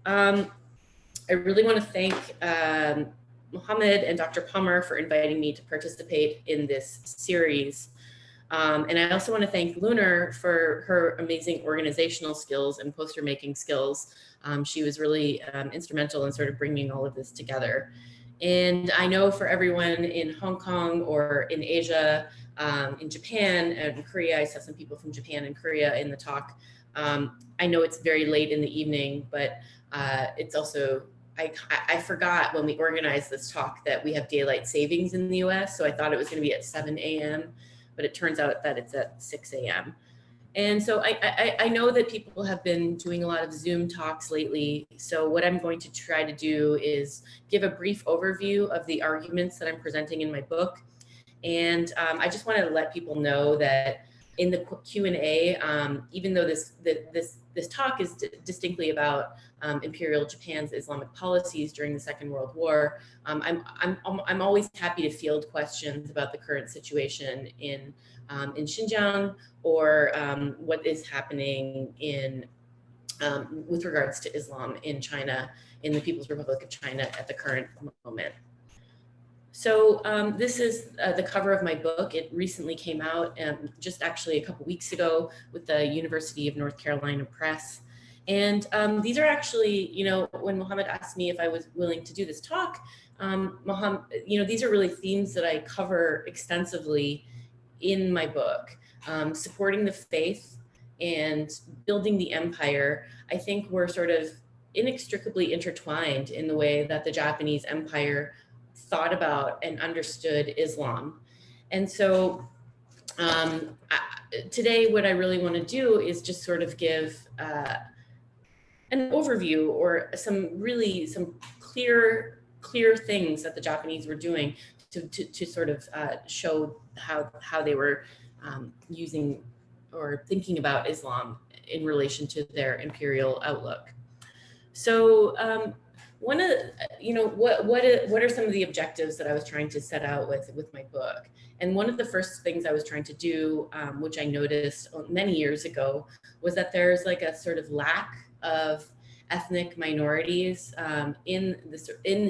I really want to thank Mohammed and Dr. Palmer for inviting me to participate in this series. And I also want to thank Lunar for her amazing organizational skills and poster making skills. She was really instrumental in sort of bringing all of this together. And I know for everyone in Hong Kong or in Asia, in Japan and Korea, I saw some people from Japan and Korea in the talk. I know it's very late in the evening, but it's also, I forgot when we organized this talk that we have daylight savings in the US. So I thought it was going to be at 7 a.m., but it turns out that it's at 6 a.m. And so I know that people have been doing a lot of Zoom talks lately. So what I'm going to try to do is give a brief overview of the arguments that I'm presenting in my book. And I just want to let people know that in the Q&A, even though this talk is distinctly about Imperial Japan's Islamic policies during the Second World War, I'm always happy to field questions about the current situation in Xinjiang or what is happening in with regards to Islam in China, in the People's Republic of China at the current moment. So this is the cover of my book. It recently came out just actually a couple weeks ago with the University of North Carolina Press. And these are actually, you know, when Mohammed asked me if I was willing to do this talk, Mohammed, you know, these are really themes that I cover extensively in my book. Supporting the faith and building the empire, I think we're sort of inextricably intertwined in the way that the Japanese empire thought about and understood Islam. And so today what I really want to do is just sort of give an overview or some clear things that the Japanese were doing to sort of show how they were using or thinking about Islam in relation to their imperial outlook. So one of, you know, what are some of the objectives that I was trying to set out with my book? And one of the first things I was trying to do, which I noticed many years ago, was that there's like a sort of lack of ethnic minorities in the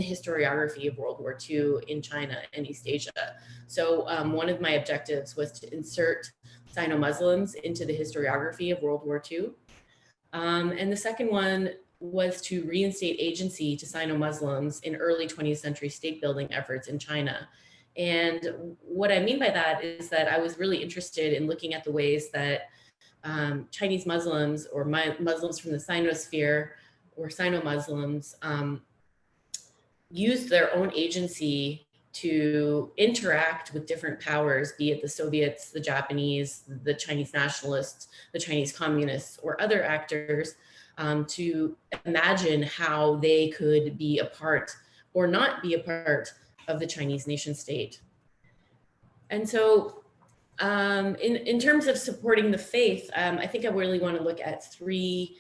historiography of World War II in China and East Asia. So one of my objectives was to insert Sino-Muslims into the historiography of World War II. And the second one was to reinstate agency to Sino-Muslims in early 20th century state building efforts in China. And what I mean by that is that I was really interested in looking at the ways that Chinese Muslims or Muslims from the Sinosphere or Sino-Muslims used their own agency to interact with different powers, be it the Soviets, the Japanese, the Chinese nationalists, the Chinese communists, or other actors, to imagine how they could be a part or not be a part of the Chinese nation state. And so in terms of supporting the faith, I think I really want to look at three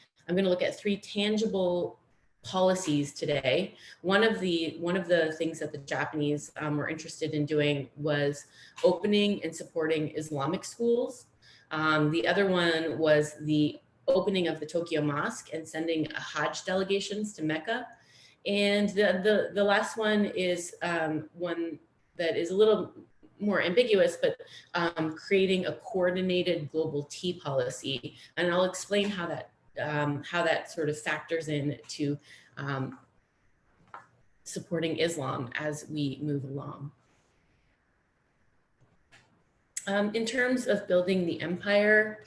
tangible policies today. One of the things that the Japanese were interested in doing was opening and supporting Islamic schools. The other one was the opening of the Tokyo Mosque and sending Hajj delegations to Mecca. And the last one is one that is a little more ambiguous, but creating a coordinated global tea policy. And I'll explain how that sort of factors in to supporting Islam as we move along. In terms of building the empire,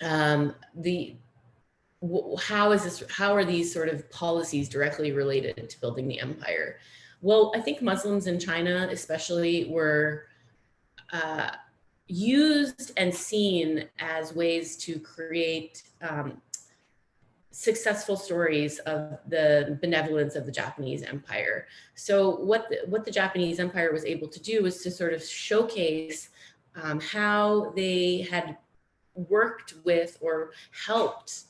how are these sort of policies directly related to building the empire? Well, I think Muslims in China especially were used and seen as ways to create successful stories of the benevolence of the Japanese empire. So what the Japanese empire was able to do was to sort of showcase how they had worked with or helped,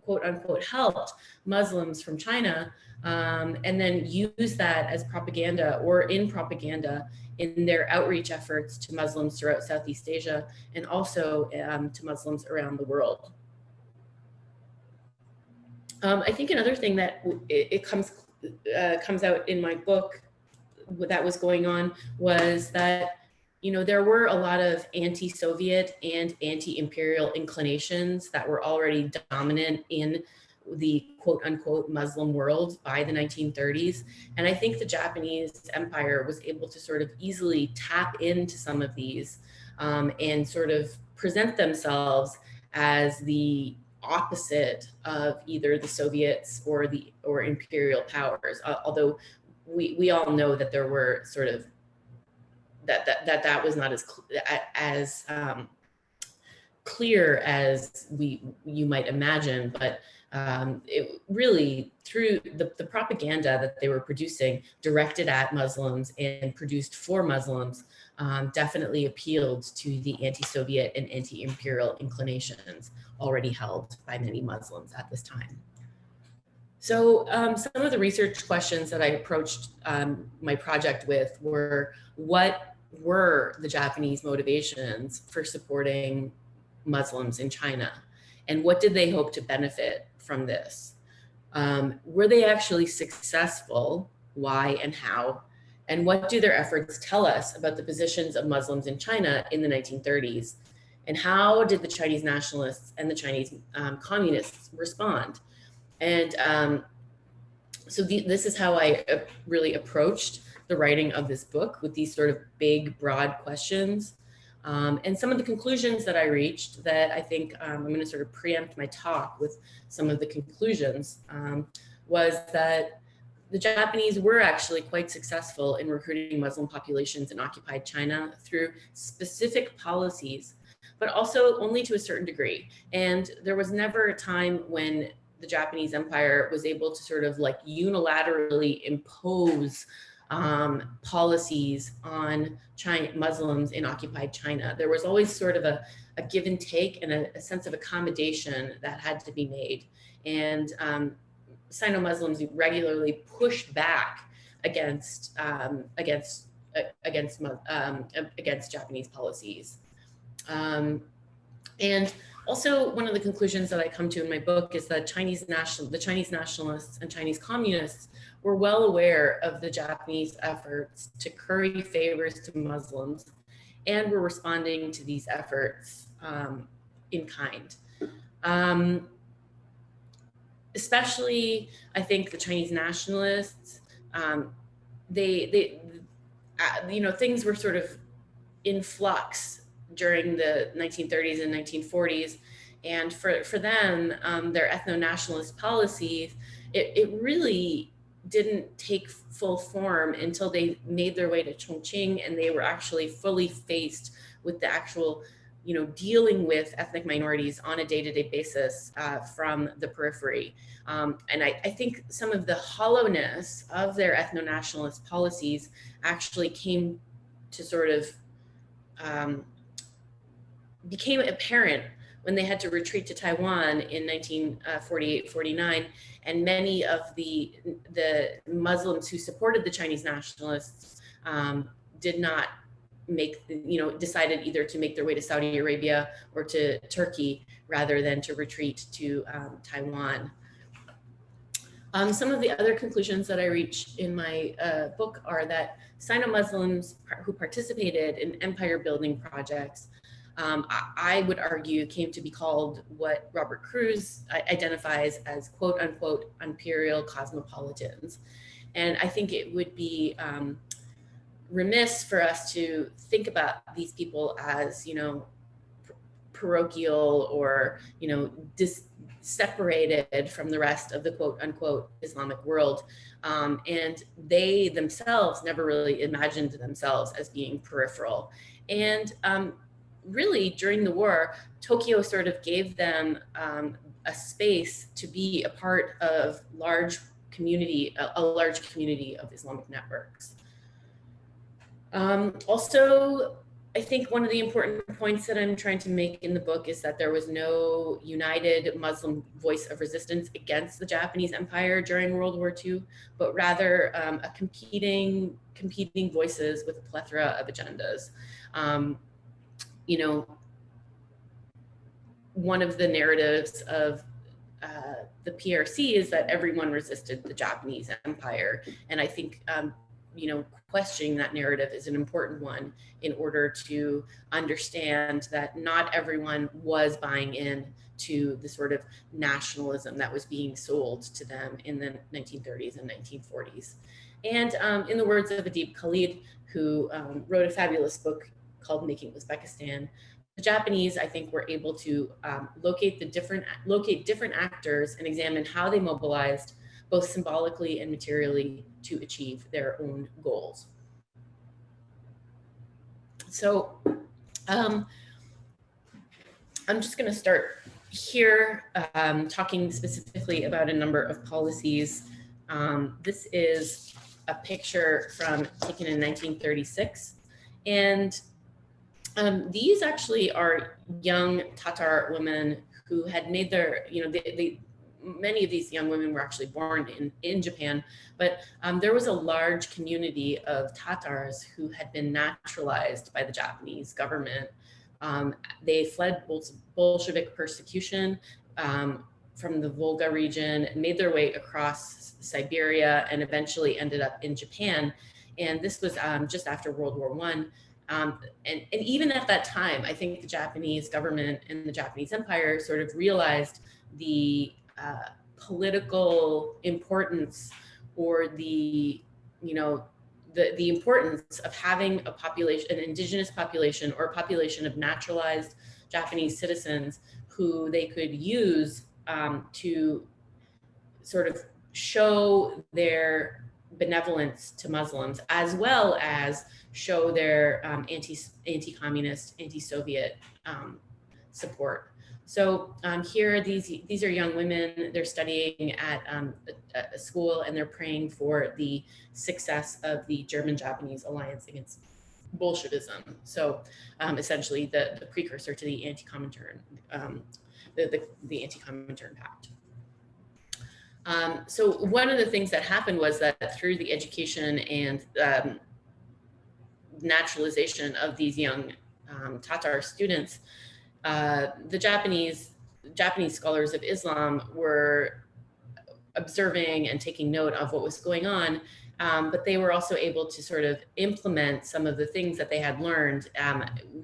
quote unquote, helped Muslims from China, and then use that as propaganda or in propaganda in their outreach efforts to Muslims throughout Southeast Asia and also to Muslims around the world. I think another thing that it comes out in my book that was going on was that, you know, there were a lot of anti-Soviet and anti-imperial inclinations that were already dominant in the quote unquote Muslim world by the 1930s. And I think the Japanese empire was able to sort of easily tap into some of these and sort of present themselves as the opposite of either the Soviets or imperial powers. Although we all know that there were sort of that was not as clear as you might imagine, but it really, through the propaganda that they were producing directed at Muslims and produced for Muslims, definitely appealed to the anti-Soviet and anti-imperial inclinations already held by many Muslims at this time. So some of the research questions that I approached my project with were, what were the Japanese motivations for supporting Muslims in China? And what did they hope to benefit from this? Were they actually successful? Why and how? And what do their efforts tell us about the positions of Muslims in China in the 1930s? And how did the Chinese nationalists and the Chinese communists respond? And so this is how I really approached the writing of this book, with these sort of big, broad questions. And some of the conclusions that I reached that I think I'm going to sort of preempt my talk with some of the conclusions was that the Japanese were actually quite successful in recruiting Muslim populations in occupied China through specific policies, but also only to a certain degree. And there was never a time when the Japanese empire was able to sort of like unilaterally impose policies on Muslims in occupied China. There was always sort of a give and take and a sense of accommodation that had to be made. And Sino-Muslims regularly pushed back against Japanese policies. And also, one of the conclusions that I come to in my book is that the Chinese nationalists and Chinese communists were well aware of the Japanese efforts to curry favors to Muslims and were responding to these efforts in kind. Especially, I think the Chinese nationalists, things were sort of in flux during the 1930s and 1940s. And for them, their ethno-nationalist policies, it really didn't take full form until they made their way to Chongqing and they were actually fully faced with the actual, dealing with ethnic minorities on a day-to-day basis from the periphery. And I think some of the hollowness of their ethno-nationalist policies actually came to sort of became apparent when they had to retreat to Taiwan in 1948-49, and many of the Muslims who supported the Chinese nationalists did not decided either to make their way to Saudi Arabia or to Turkey rather than to retreat to Taiwan. Some of the other conclusions that I reached in my book are that Sino-Muslims who participated in empire building projects, I would argue, came to be called what Robert Cruz identifies as quote unquote imperial cosmopolitans. And I think it would be remiss for us to think about these people as, parochial or, separated from the rest of the quote unquote Islamic world. And they themselves never really imagined themselves as being peripheral. And really, during the war, Tokyo sort of gave them a space to be a part of a large community of Islamic networks. Also, I think one of the important points that I'm trying to make in the book is that there was no united Muslim voice of resistance against the Japanese Empire during World War II, but rather a competing voices with a plethora of agendas. One of the narratives of the PRC is that everyone resisted the Japanese Empire. And I think, you know, questioning that narrative is an important one in order to understand that not everyone was buying in to the sort of nationalism that was being sold to them in the 1930s and 1940s. And in the words of Adib Khalid, who wrote a fabulous book called Making Uzbekistan, the Japanese, I think, were able to locate different actors and examine how they mobilized both symbolically and materially to achieve their own goals. So I'm just going to start here talking specifically about a number of policies. This is a picture taken in 1936. And these actually are young Tatar women who had made their, you know, many of these young women were actually born in Japan, but there was a large community of Tatars who had been naturalized by the Japanese government. They fled Bolshevik persecution from the Volga region and made their way across Siberia and eventually ended up in Japan. And this was just after World War I. And even at that time, I think the Japanese government and the Japanese Empire sort of realized the political importance, or the, you know, the importance of having a population, an indigenous population, or a population of naturalized Japanese citizens who they could use to sort of show their benevolence to Muslims, as well as show their anti-communist, anti-Soviet support. So here, these are young women. They're studying at a school, and they're praying for the success of the German-Japanese alliance against Bolshevism. So essentially, the precursor to the anti-Comintern, the anti-Comintern Pact. So one of the things that happened was that through the education and naturalization of these young Tatar students, the Japanese scholars of Islam were observing and taking note of what was going on, but they were also able to sort of implement some of the things that they had learned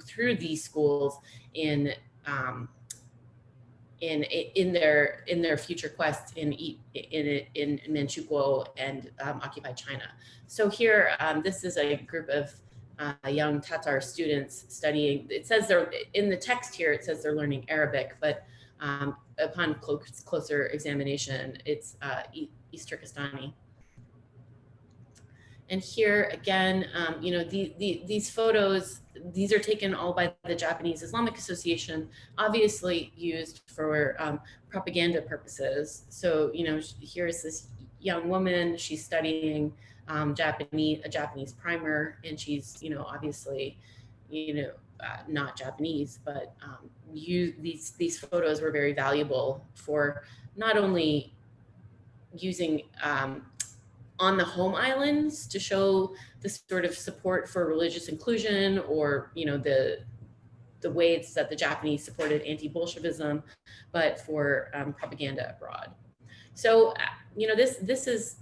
through these schools in their future quests in Manchukuo and occupied China. So here, this is a group of young Tatar students studying. It says they're, in the text here, it says they're learning Arabic, but upon closer examination, it's East Turkestani. And here again, you know, these photos, these are taken all by the Japanese Islamic Association, obviously used for propaganda purposes. So, you know, here's this young woman, she's studying a Japanese primer, and she's, you know, obviously, you know, not Japanese, but these photos were very valuable for not only using on the home islands to show the sort of support for religious inclusion, or, you know, the ways that the Japanese supported anti-Bolshevism, but for propaganda abroad. So, you know, this is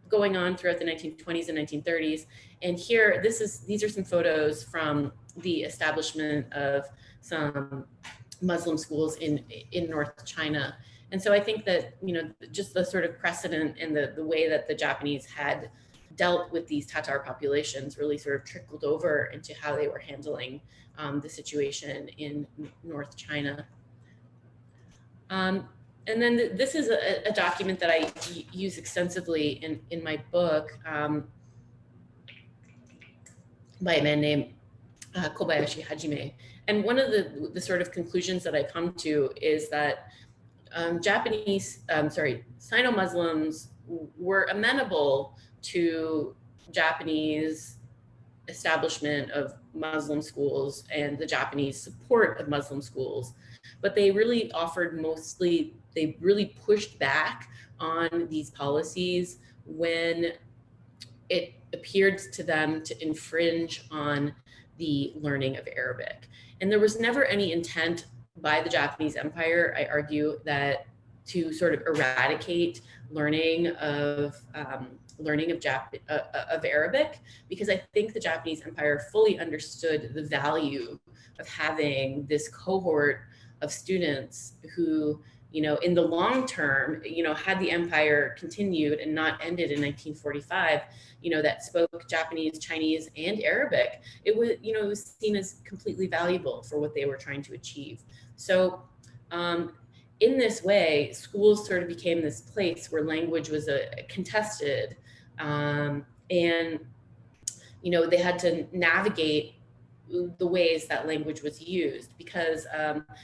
going on throughout the 1920s and 1930s. And here, these are some photos from the establishment of some Muslim schools in North China. And so I think that, you know, just the sort of precedent and the way that the Japanese had dealt with these Tatar populations really sort of trickled over into how they were handling the situation in North China. And then this is a document that I use extensively in my book by a man named Kobayashi Hajime. And one of the sort of conclusions that I come to is that Sino-Muslims were amenable to Japanese establishment of Muslim schools and the Japanese support of Muslim schools, but they really they really pushed back on these policies when it appeared to them to infringe on the learning of Arabic. And there was never any intent by the Japanese Empire, I argue, that to sort of eradicate learning of Arabic, because I think the Japanese Empire fully understood the value of having this cohort of students who, in the long term, had the empire continued and not ended in 1945, that spoke Japanese, Chinese, and Arabic, it was seen as completely valuable for what they were trying to achieve. So in this way, schools sort of became this place where language was contested, and they had to navigate the ways that language was used, because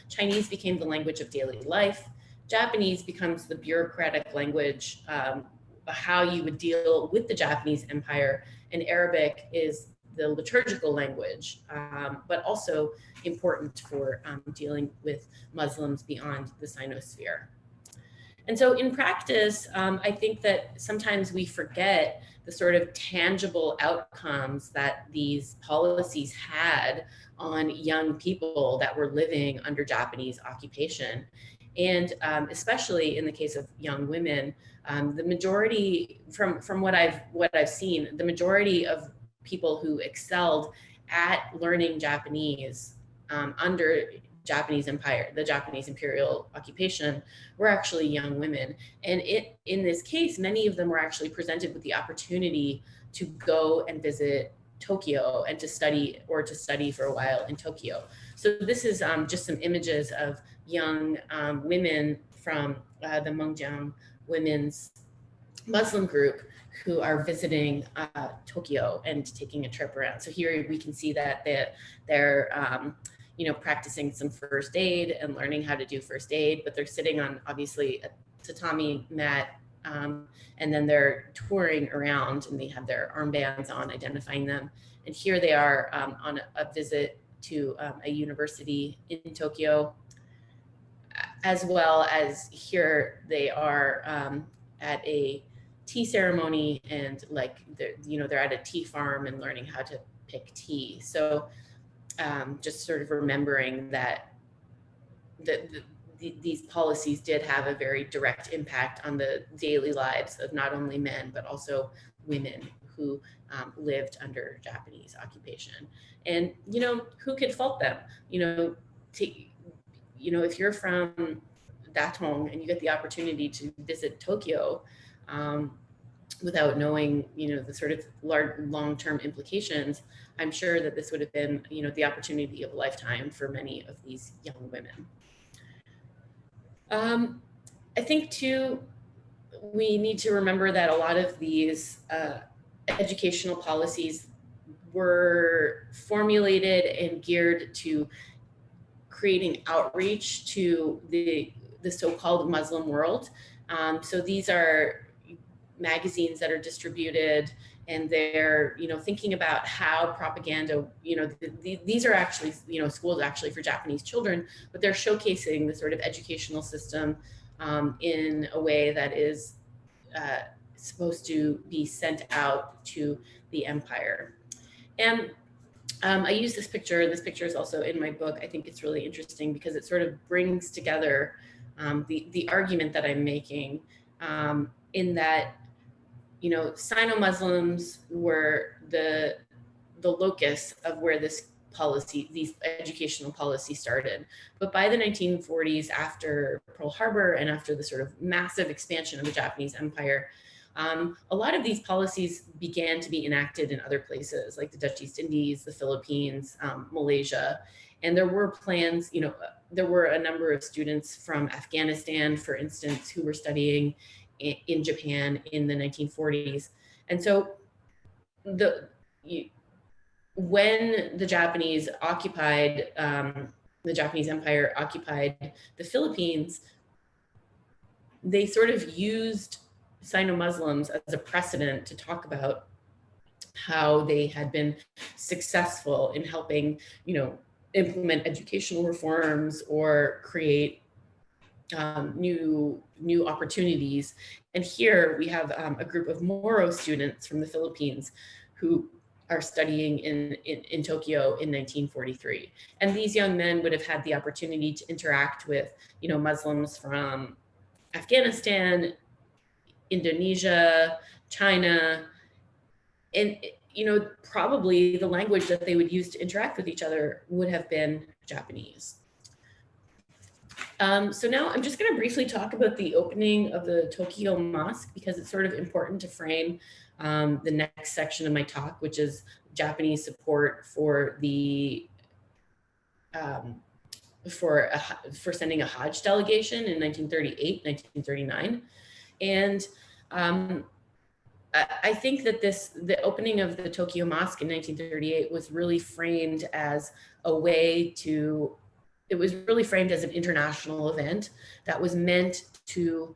Chinese became the language of daily life, Japanese becomes the bureaucratic language, how you would deal with the Japanese Empire, and Arabic is the liturgical language, but also important for dealing with Muslims beyond the Sinosphere. And so in practice, I think that sometimes we forget the sort of tangible outcomes that these policies had on young people that were living under Japanese occupation. And especially in the case of young women, the majority, from what I've seen, the majority of people who excelled at learning Japanese under Japanese Empire, the Japanese Imperial occupation, were actually young women. And in this case, many of them were actually presented with the opportunity to go and visit Tokyo and to study for a while in Tokyo. So this is just some images of young women from the Mengjiang Women's Muslim group who are visiting Tokyo and taking a trip around. So here we can see that they're practicing some first aid and learning how to do first aid, but they're sitting on obviously a tatami mat, and then they're touring around and they have their armbands on, identifying them. And here they are on a visit to a university in Tokyo, as well as here they are at a tea ceremony, and they're at a tea farm and learning how to pick tea. So just sort of remembering that these policies did have a very direct impact on the daily lives of not only men, but also women who lived under Japanese occupation. And, who could fault them? If you're from Datong and you get the opportunity to visit Tokyo, without knowing, the sort of long-term implications, I'm sure that this would have been, the opportunity of a lifetime for many of these young women. I think too, we need to remember that a lot of these educational policies were formulated and geared to creating outreach to the so-called Muslim world. So these are magazines that are distributed, and they're thinking about how propaganda, these are actually schools actually for Japanese children, but they're showcasing the sort of educational system in a way that is supposed to be sent out to the empire. And I use this picture, and this picture is also in my book. I think it's really interesting because it sort of brings together the argument that I'm making, in that Sino-Muslims were the locus of where these educational policies started. But by the 1940s, after Pearl Harbor and after the sort of massive expansion of the Japanese Empire, a lot of these policies began to be enacted in other places like the Dutch East Indies, the Philippines, Malaysia. And there were plans, there were a number of students from Afghanistan, for instance, who were studying in Japan in the 1940s. And so when the Japanese Empire occupied the Philippines, they sort of used Sino-Muslims as a precedent to talk about how they had been successful in helping, implement educational reforms or create new opportunities. And here we have a group of Moro students from the Philippines who are studying in Tokyo in 1943. And these young men would have had the opportunity to interact with, Muslims from Afghanistan, Indonesia, China, and probably the language that they would use to interact with each other would have been Japanese. So now I'm just going to briefly talk about the opening of the Tokyo Mosque, because it's sort of important to frame the next section of my talk, which is Japanese support for the for sending a Hajj delegation in 1938, 1939. And I think that the opening of the Tokyo Mosque in 1938 was really framed as a way to, it was really framed as an international event that was meant to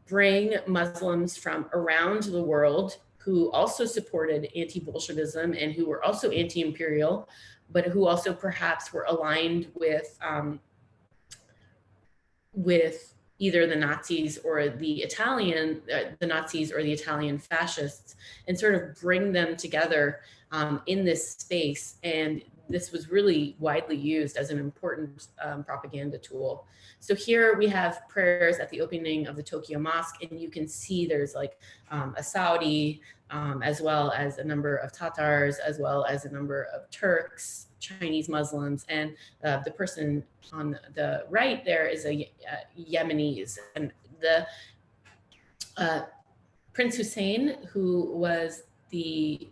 bring Muslims from around the world who also supported anti-Bolshevism and who were also anti-imperial, but who also perhaps were aligned with either the Nazis or the Nazis or the Italian fascists, and sort of bring them together in this space. And this was really widely used as an important propaganda tool. So here we have prayers at the opening of the Tokyo Mosque, and you can see there's like a Saudi, as well as a number of Tatars, as well as a number of Turks, Chinese Muslims, and the person on the right there is a Yemenis. And the Prince Hussein, who was the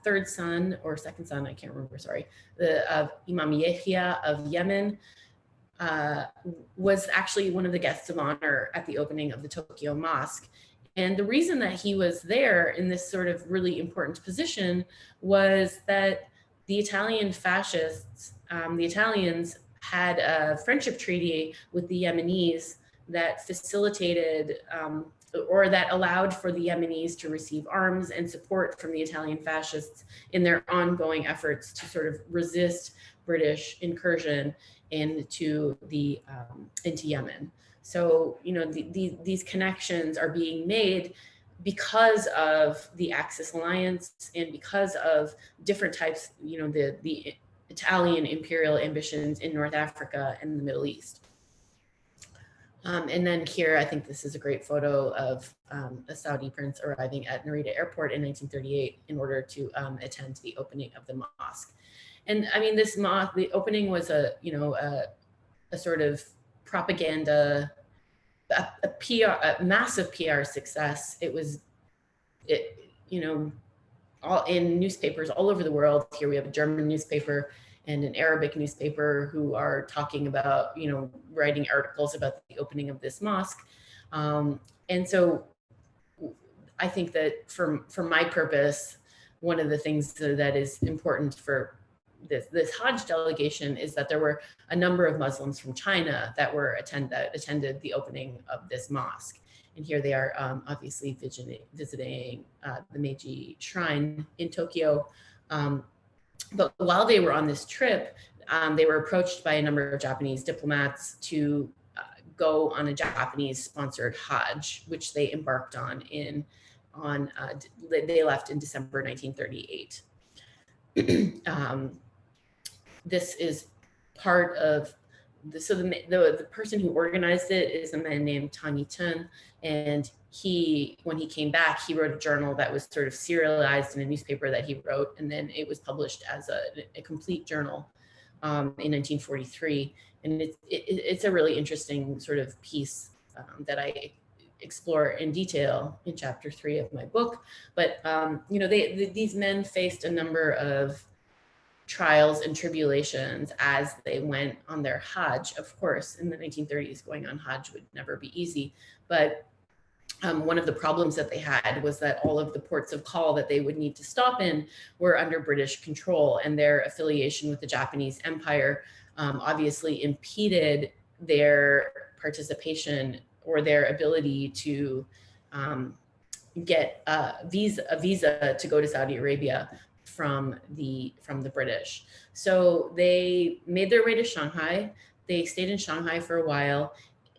third son or second son, I can't remember, sorry, of Imam Yahya of Yemen, was actually one of the guests of honor at the opening of the Tokyo Mosque. And the reason that he was there in this sort of really important position was that the Italian fascists, the Italians had a friendship treaty with the Yemenis that facilitated or that allowed for the Yemenis to receive arms and support from the Italian fascists in their ongoing efforts to sort of resist British incursion into Yemen. So, these connections are being made because of the Axis alliance and because of different types, the Italian imperial ambitions in North Africa and the Middle East. And then here, I think this is a great photo of a Saudi prince arriving at Narita Airport in 1938 in order to attend the opening of the mosque. And I mean, this mosque, the opening was a sort of propaganda, a massive PR success. It was, all in newspapers all over the world. Here we have a German newspaper and an Arabic newspaper who are talking about, writing articles about the opening of this mosque. And so I think that for my purpose, one of the things that is important for this Hajj delegation is that there were a number of Muslims from China that attended the opening of this mosque. And here they are obviously visiting the Meiji Shrine in Tokyo. But while they were on this trip, they were approached by a number of Japanese diplomats to go on a Japanese-sponsored Hajj, which they embarked on. They left in December 1938. This is part of the person who organized it is a man named Tani Chen, and when he came back, he wrote a journal that was sort of serialized in a newspaper that he wrote, and then it was published as a complete journal in 1943. And it's a really interesting sort of piece that I explore in detail in chapter 3 of my book. But these men faced a number of trials and tribulations as they went on their Hajj. Of course, in the 1930s, going on Hajj would never be easy. But one of the problems that they had was that all of the ports of call that they would need to stop in were under British control, and their affiliation with the Japanese Empire obviously impeded their participation or their ability to get a visa to go to Saudi Arabia from the British. So they made their way to Shanghai. They stayed in Shanghai for a while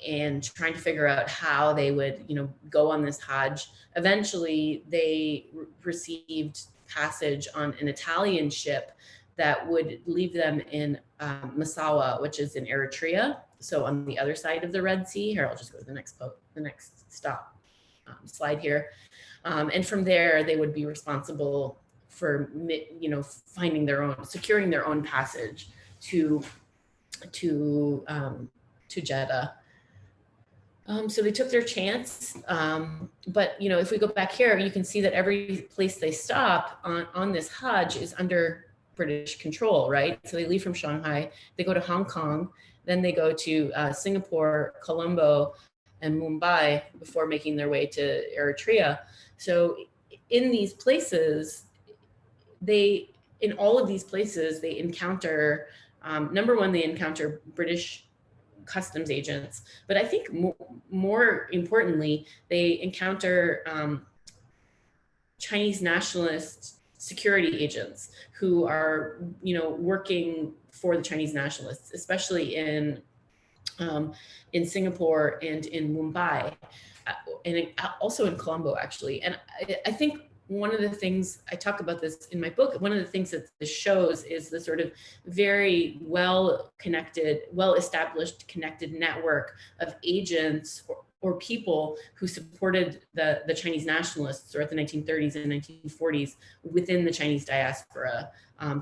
and trying to figure out how they would, go on this Hajj. Eventually, they received passage on an Italian ship that would leave them in Massawa, which is in Eritrea. so on the other side of the Red Sea. Here, I'll just go to the next slide here. And from there, they would be responsible for, finding their own, securing their own passage to Jeddah. So they took their chance, but if we go back here, you can see that every place they stop on this Hajj is under British control, right? So they leave from Shanghai, they go to Hong Kong, then they go to Singapore, Colombo, and Mumbai before making their way to Eritrea. So in these places, in all of these places, they encounter, number one, they encounter British customs agents, but I think more importantly, they encounter Chinese nationalist security agents who are, working for the Chinese nationalists, especially in Singapore and in Mumbai, and also in Colombo, actually. And I think one of the things, I talk about this in my book, one of the things that this shows is the sort of very well-connected, well-established connected network of agents or people who supported the Chinese nationalists throughout the 1930s and 1940s within the Chinese diaspora,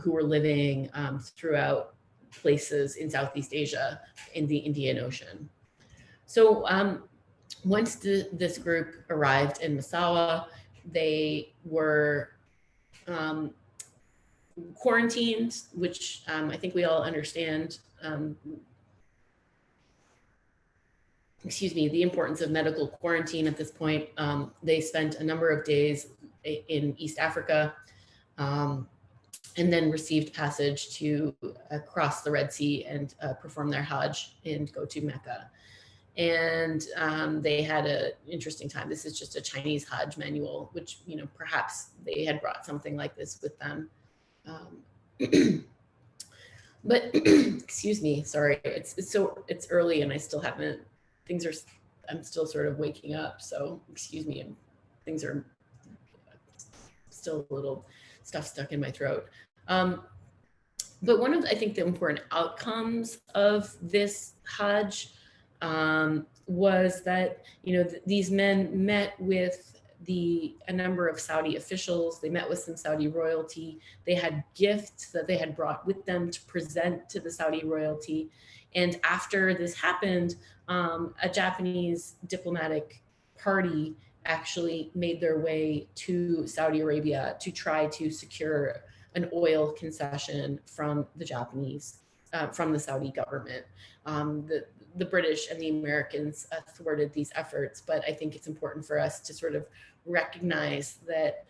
who were living throughout places in Southeast Asia, in the Indian Ocean. So once this group arrived in Massawa, they were quarantined, which I think we all understand, the importance of medical quarantine at this point. They spent a number of days in East Africa, and then received passage to cross the Red Sea and perform their Hajj and go to Mecca. And they had an interesting time. This is just a Chinese Hajj manual, which, perhaps they had brought something like this with them. But excuse me, sorry, it's early and I still haven't, I'm still sort of waking up. So excuse me, and things are still a little stuff stuck in my throat. But one of, I think, the important outcomes of this Hajj was that, these men met with a number of Saudi officials. They met with some Saudi royalty. They had gifts that they had brought with them to present to the Saudi royalty. And after this happened, a Japanese diplomatic party actually made their way to Saudi Arabia to try to secure an oil concession from the Japanese, from the Saudi government. The British and the Americans thwarted these efforts, but I think it's important for us to sort of recognize that,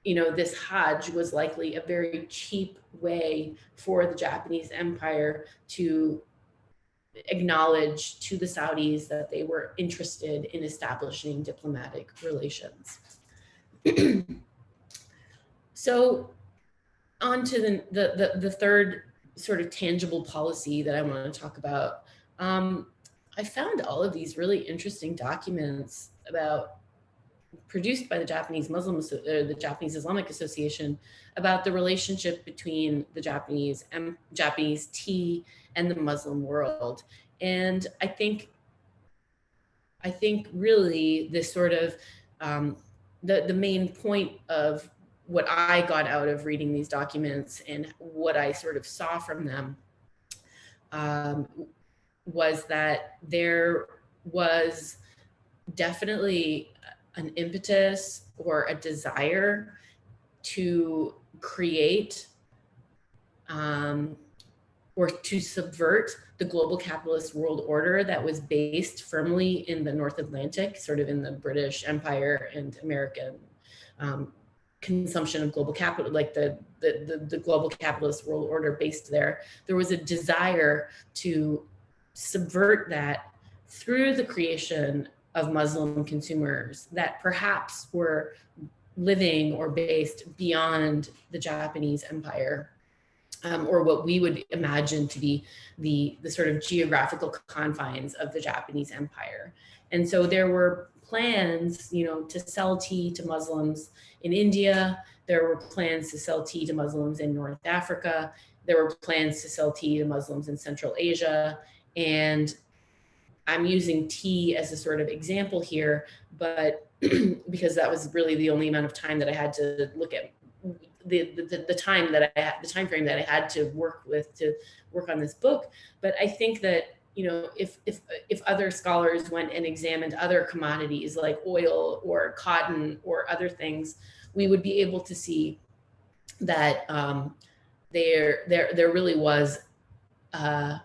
this Hajj was likely a very cheap way for the Japanese Empire to acknowledge to the Saudis that they were interested in establishing diplomatic relations. So on to the third sort of tangible policy that I want to talk about. I found all of these really interesting documents produced by the Japanese the Japanese Islamic Association about the relationship between the Japanese tea and the Muslim world. And I think really this sort of, the main point of what I got out of reading these documents and what I sort of saw from them was that there was definitely an impetus or a desire to create or to subvert the global capitalist world order that was based firmly in the North Atlantic, sort of in the British Empire and American consumption of global capital, like the global capitalist world order based there. There was a desire to subvert that through the creation of Muslim consumers that perhaps were living or based beyond the Japanese Empire, or what we would imagine to be the sort of geographical confines of the Japanese Empire. And so there were plans, to sell tea to Muslims in India. There were plans to sell tea to Muslims in North Africa. there were plans to sell tea to Muslims in Central Asia. And I'm using tea as a sort of example here, but because that was really the only amount of time that I had to look at the time that I had, the time frame that I had to work on this book. But I think that, you know, if other scholars went and examined other commodities like oil or cotton or other things, we would be able to see that there really was a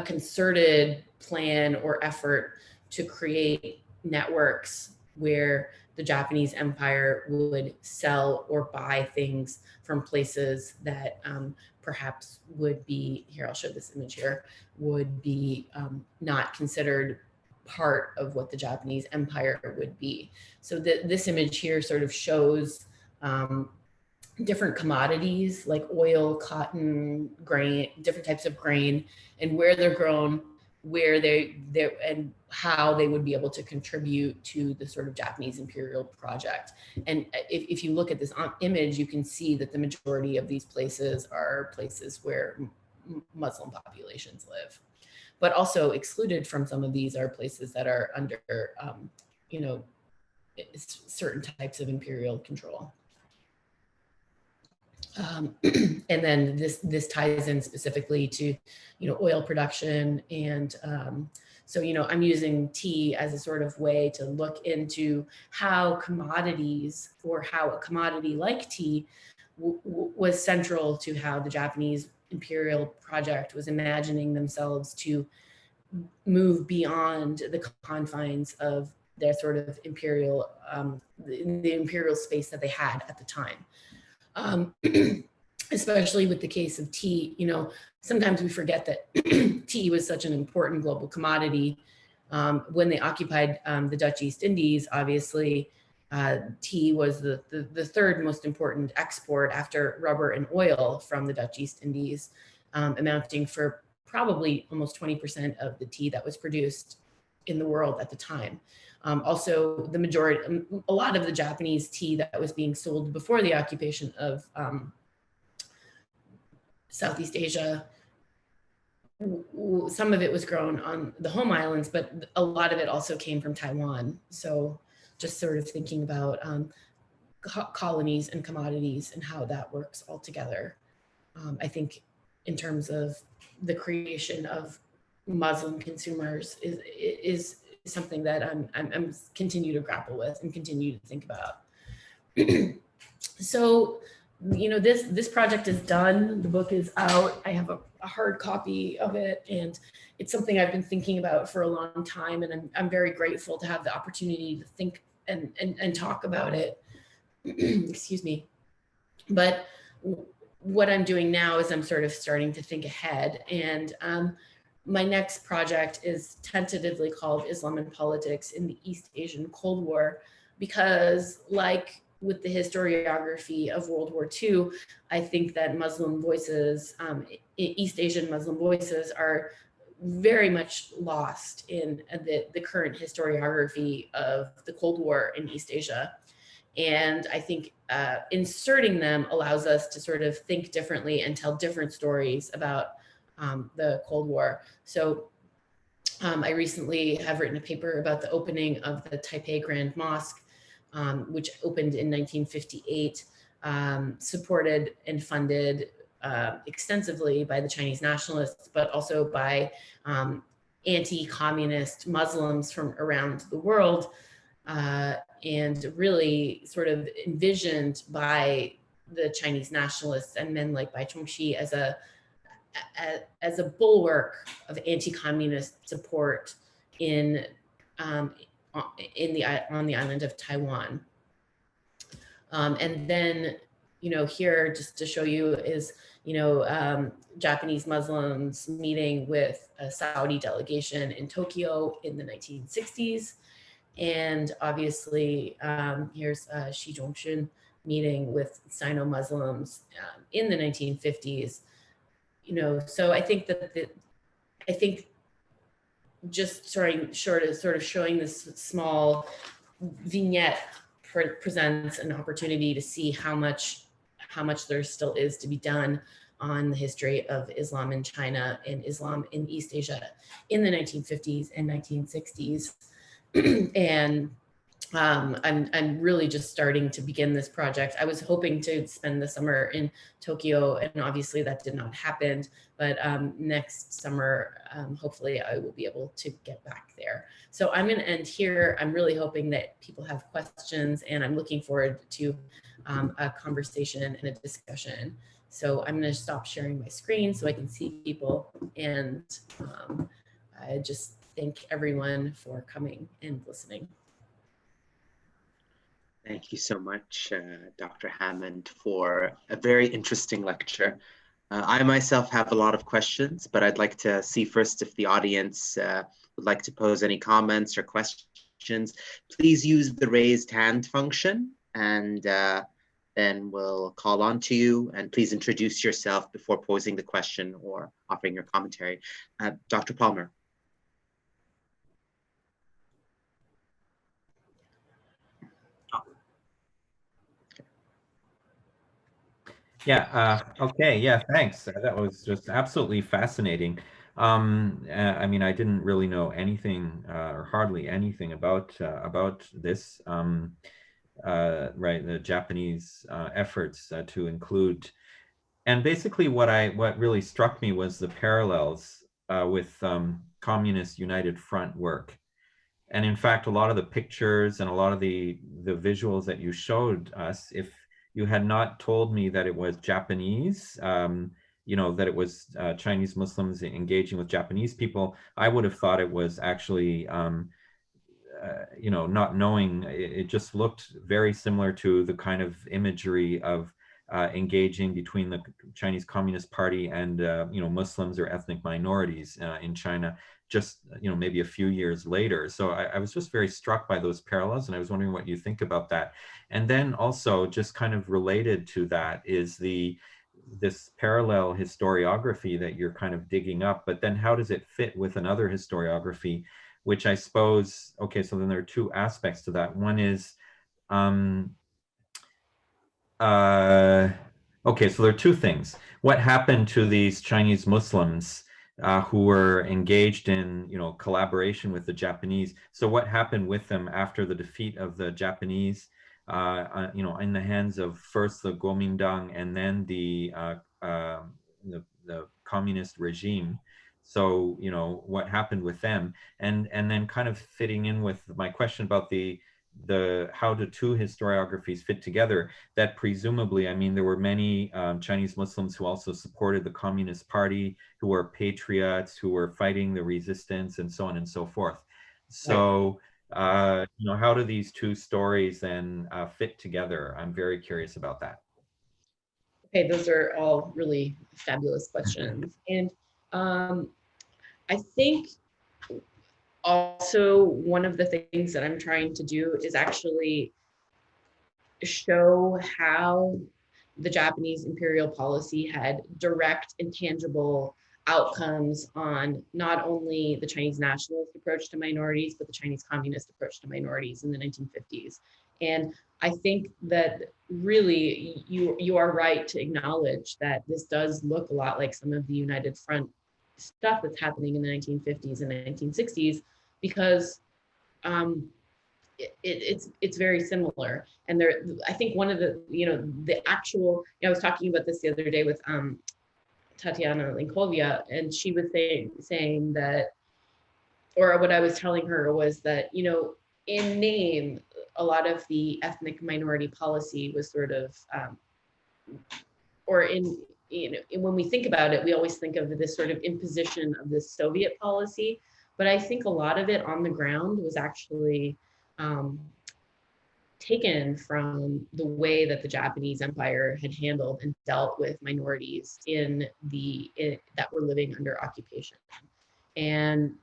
concerted plan or effort to create networks where the Japanese empire would sell or buy things from places that perhaps would be, here, I'll show this image here, would be not considered part of what the Japanese empire would be. So this image here sort of shows different commodities like oil, cotton, grain, different types of grain, and where they're grown, where they and how they would be able to contribute to the sort of Japanese imperial project. And if you look at this image, you can see that the majority of these places are places where Muslim populations live. But also excluded from some of these are places that are under, you know, certain types of imperial control. And then this ties in specifically to, you know, oil production. And so, you know, I'm using tea as a sort of way to look into how commodities, or how a commodity like tea was central to how the Japanese imperial project was imagining themselves to move beyond the confines of their sort of imperial, the imperial space that they had at the time. Especially with the case of tea, you know, sometimes we forget that tea was such an important global commodity. When they occupied the Dutch East Indies, obviously, tea was the third most important export after rubber and oil from the Dutch East Indies, amounting for probably almost 20% of the tea that was produced in the world at the time. Also, the majority, a lot of the Japanese tea that was being sold before the occupation of Southeast Asia, some of it was grown on the home islands, but a lot of it also came from Taiwan. So just sort of thinking about colonies and commodities and how that works all together. I think in terms of the creation of Muslim consumers is something that I'm continue to grapple with and continue to think about. So, you know, this project is done. The book is out. I have a hard copy of it, and it's something I've been thinking about for a long time. And I'm very grateful to have the opportunity to think and talk about it. Excuse me. But what I'm doing now is I'm sort of starting to think ahead. And my next project is tentatively called Islam and Politics in the East Asian Cold War, because like with the historiography of World War II, I think that Muslim voices, East Asian Muslim voices, are very much lost in the current historiography of the Cold War in East Asia. And I think inserting them allows us to sort of think differently and tell different stories about the Cold War. So I recently have written a paper about the opening of the Taipei Grand Mosque, which opened in 1958, supported and funded extensively by the Chinese nationalists, but also by anti-communist Muslims from around the world, and really sort of envisioned by the Chinese nationalists and men like Bai Chongxi as a bulwark of anti-communist support on the island of Taiwan. And then, you know, here just to show you is, you know, Japanese Muslims meeting with a Saudi delegation in Tokyo in the 1960s. And obviously, here's Xi Zhongxun meeting with Sino-Muslims in the 1950s. You know, so I think that just sort of showing this small vignette presents an opportunity to see how much how much there still is to be done on the history of Islam in China and Islam in East Asia in the 1950s and 1960s. And I'm really just starting to begin this project. I was hoping to spend the summer in Tokyo, and obviously that did not happen. But next summer, hopefully I will be able to get back there. So I'm going to end here. I'm really hoping that people have questions, and I'm looking forward to a conversation and a discussion. So I'm going to stop sharing my screen so I can see people, and I just thank everyone for coming and listening. Thank you so much, Dr. Hammond, for a very interesting lecture. I myself have a lot of questions, but I'd like to see first if the audience would like to pose any comments or questions. Please use the raised hand function, and then we'll call on to you. And please introduce yourself before posing the question or offering your commentary. Dr. Palmer. Yeah, okay, yeah, thanks. That was just absolutely fascinating. I mean, I didn't really know anything or hardly anything about this, right, the Japanese efforts to include, and basically what really struck me was the parallels with Communist United Front work. And in fact, a lot of the pictures and a lot of the visuals that you showed us, if you had not told me that it was Japanese, you know, that it was Chinese Muslims engaging with Japanese people, I would have thought it was actually, you know, not knowing, it just looked very similar to the kind of imagery of engaging between the Chinese Communist Party and, you know, Muslims or ethnic minorities in China, just, you know, maybe a few years later. So I was just very struck by those parallels, and I was wondering what you think about that. And then also just kind of related to that is this parallel historiography that you're kind of digging up, but then how does it fit with another historiography, which I suppose, okay, so then there are two aspects to that. One is, okay, so there are two things. What happened to these Chinese Muslims who were engaged in, you know, collaboration with the Japanese? So what happened with them after the defeat of the Japanese, you know, in the hands of first the Kuomintang and then the communist regime? So, you know, what happened with them? And then kind of fitting in with my question about the how do two historiographies fit together, that presumably, I mean, there were many Chinese Muslims who also supported the Communist Party, who were patriots, who were fighting the resistance, and so on and so forth. So, you know, how do these two stories then fit together? I'm very curious about that. Okay, those are all really fabulous questions. And I think also one of the things that I'm trying to do is actually show how the Japanese imperial policy had direct and tangible outcomes on not only the Chinese nationalist approach to minorities, but the Chinese communist approach to minorities in the 1950s. And I think that really you are right to acknowledge that this does look a lot like some of the United Front stuff that's happening in the 1950s and 1960s, because it's very similar. And there, I think one of the, you know, the actual, you know, I was talking about this the other day with Tatiana Linkovia, and she was saying that, or what I was telling her was that, you know, in name, a lot of the ethnic minority policy was sort of, or in, you know, when we think about it, we always think of this sort of imposition of this Soviet policy, but I think a lot of it on the ground was actually taken from the way that the Japanese Empire had handled and dealt with minorities that were living under occupation. And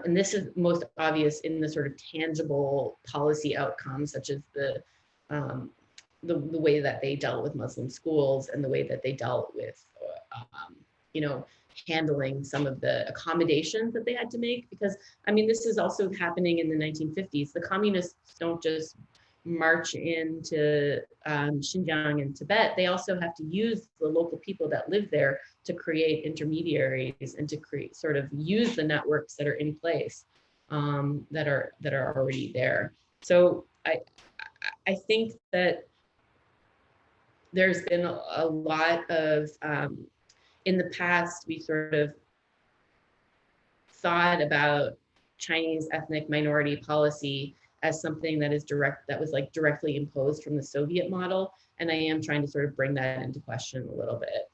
this is most obvious in the sort of tangible policy outcomes, such as the way that they dealt with Muslim schools and the way that they dealt with, you know, handling some of the accommodations that they had to make. Because, I mean, this is also happening in the 1950s. The communists don't just, march into Xinjiang and Tibet, they also have to use the local people that live there to create intermediaries and to create sort of use the networks that are in place, that are already there. So I think that there's been a lot of, in the past, we sort of thought about Chinese ethnic minority policy as something that was like directly imposed from the Soviet model. And I am trying to sort of bring that into question a little bit.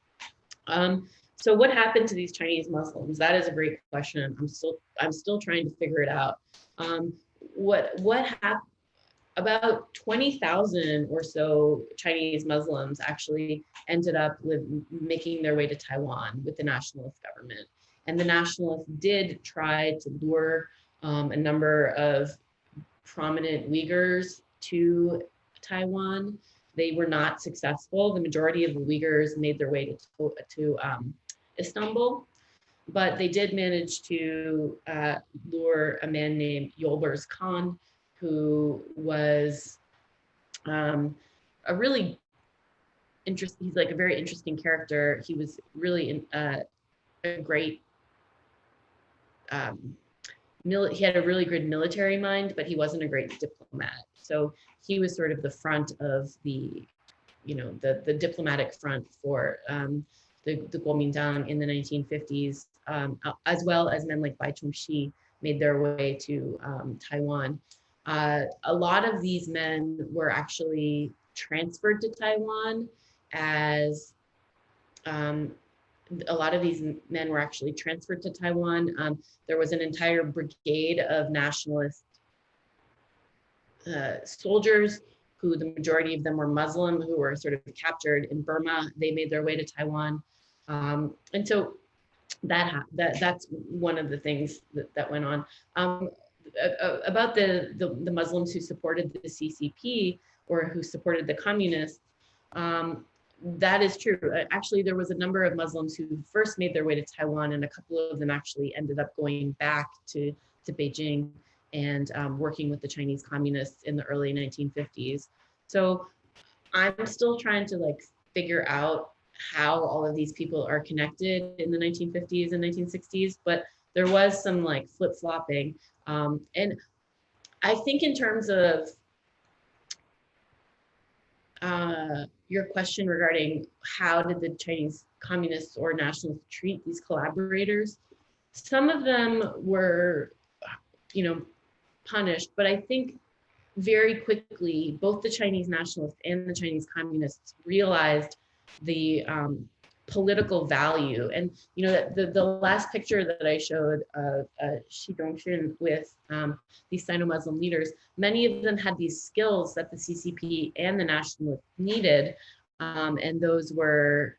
So what happened to these Chinese Muslims? That is a great question. I'm still trying to figure it out. What happened? About 20,000 or so Chinese Muslims actually ended up making their way to Taiwan with the nationalist government. And the nationalists did try to lure a number of prominent Uyghurs to Taiwan. They were not successful. The majority of the Uyghurs made their way to Istanbul, but they did manage to lure a man named Yolbers Khan, who was a really interesting, he's like a very interesting character. He was really a great, he had a really good military mind, but he wasn't a great diplomat. So he was sort of the front of the, the diplomatic front for the Kuomintang in the 1950s, as well as men like Bai Chongxi made their way to Taiwan. A lot of these men were actually transferred to Taiwan as, a lot of these men were actually transferred to Taiwan. There was an entire brigade of nationalist soldiers who the majority of them were Muslim, who were sort of captured in Burma. They made their way to Taiwan. And so that's one of the things that went on. About the Muslims who supported the CCP or who supported the communists, that is true. Actually, there was a number of Muslims who first made their way to Taiwan, and a couple of them actually ended up going back to Beijing and working with the Chinese communists in the early 1950s. So I'm still trying to figure out how all of these people are connected in the 1950s and 1960s, but there was some flip-flopping. And I think in terms of your question regarding how did the Chinese communists or nationalists treat these collaborators, some of them were, punished, but I think very quickly, both the Chinese nationalists and the Chinese communists realized the political value. And the last picture that I showed of Xi Dongxun with these Sino-Muslim leaders, many of them had these skills that the CCP and the nationalists needed, and those were,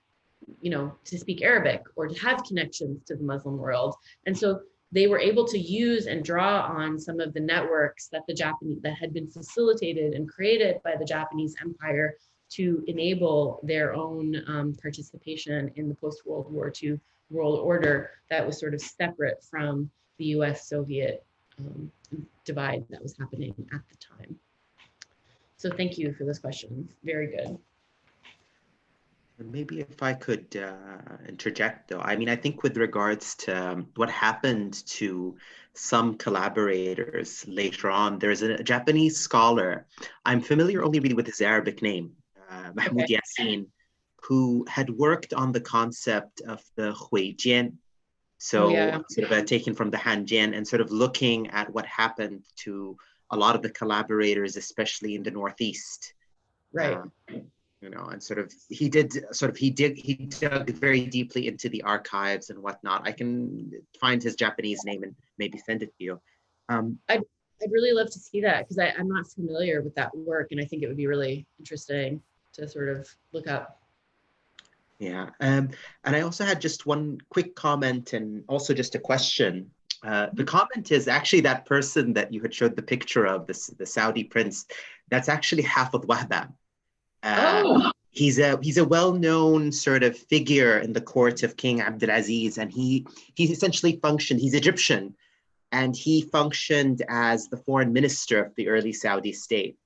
to speak Arabic or to have connections to the Muslim world. And so they were able to use and draw on some of the networks that that had been facilitated and created by the Japanese Empire to enable their own participation in the post-World War II world order that was sort of separate from the US-Soviet divide that was happening at the time. So thank you for those questions. Very good. Maybe if I could interject, though. I mean, I think with regards to what happened to some collaborators later on, there's a Japanese scholar. I'm familiar only really with his Arabic name, Mahmoud Yassin, who had worked on the concept of the Huijian. So sort of taken from the Hanjian and sort of looking at what happened to a lot of the collaborators, especially in the Northeast. Right. And he dug very deeply into the archives and whatnot. I can find his Japanese name and maybe send it to you. I'd really love to see that, because I'm not familiar with that work, and I think it would be really interesting to sort of look up. Yeah, and I also had just one quick comment and also just a question. The comment is actually that person that you had showed the picture of, the Saudi prince, that's actually Hafid Wahba. He's a well-known sort of figure in the court of King Abdulaziz, and he essentially functioned, he's Egyptian, and he functioned as the foreign minister of the early Saudi state.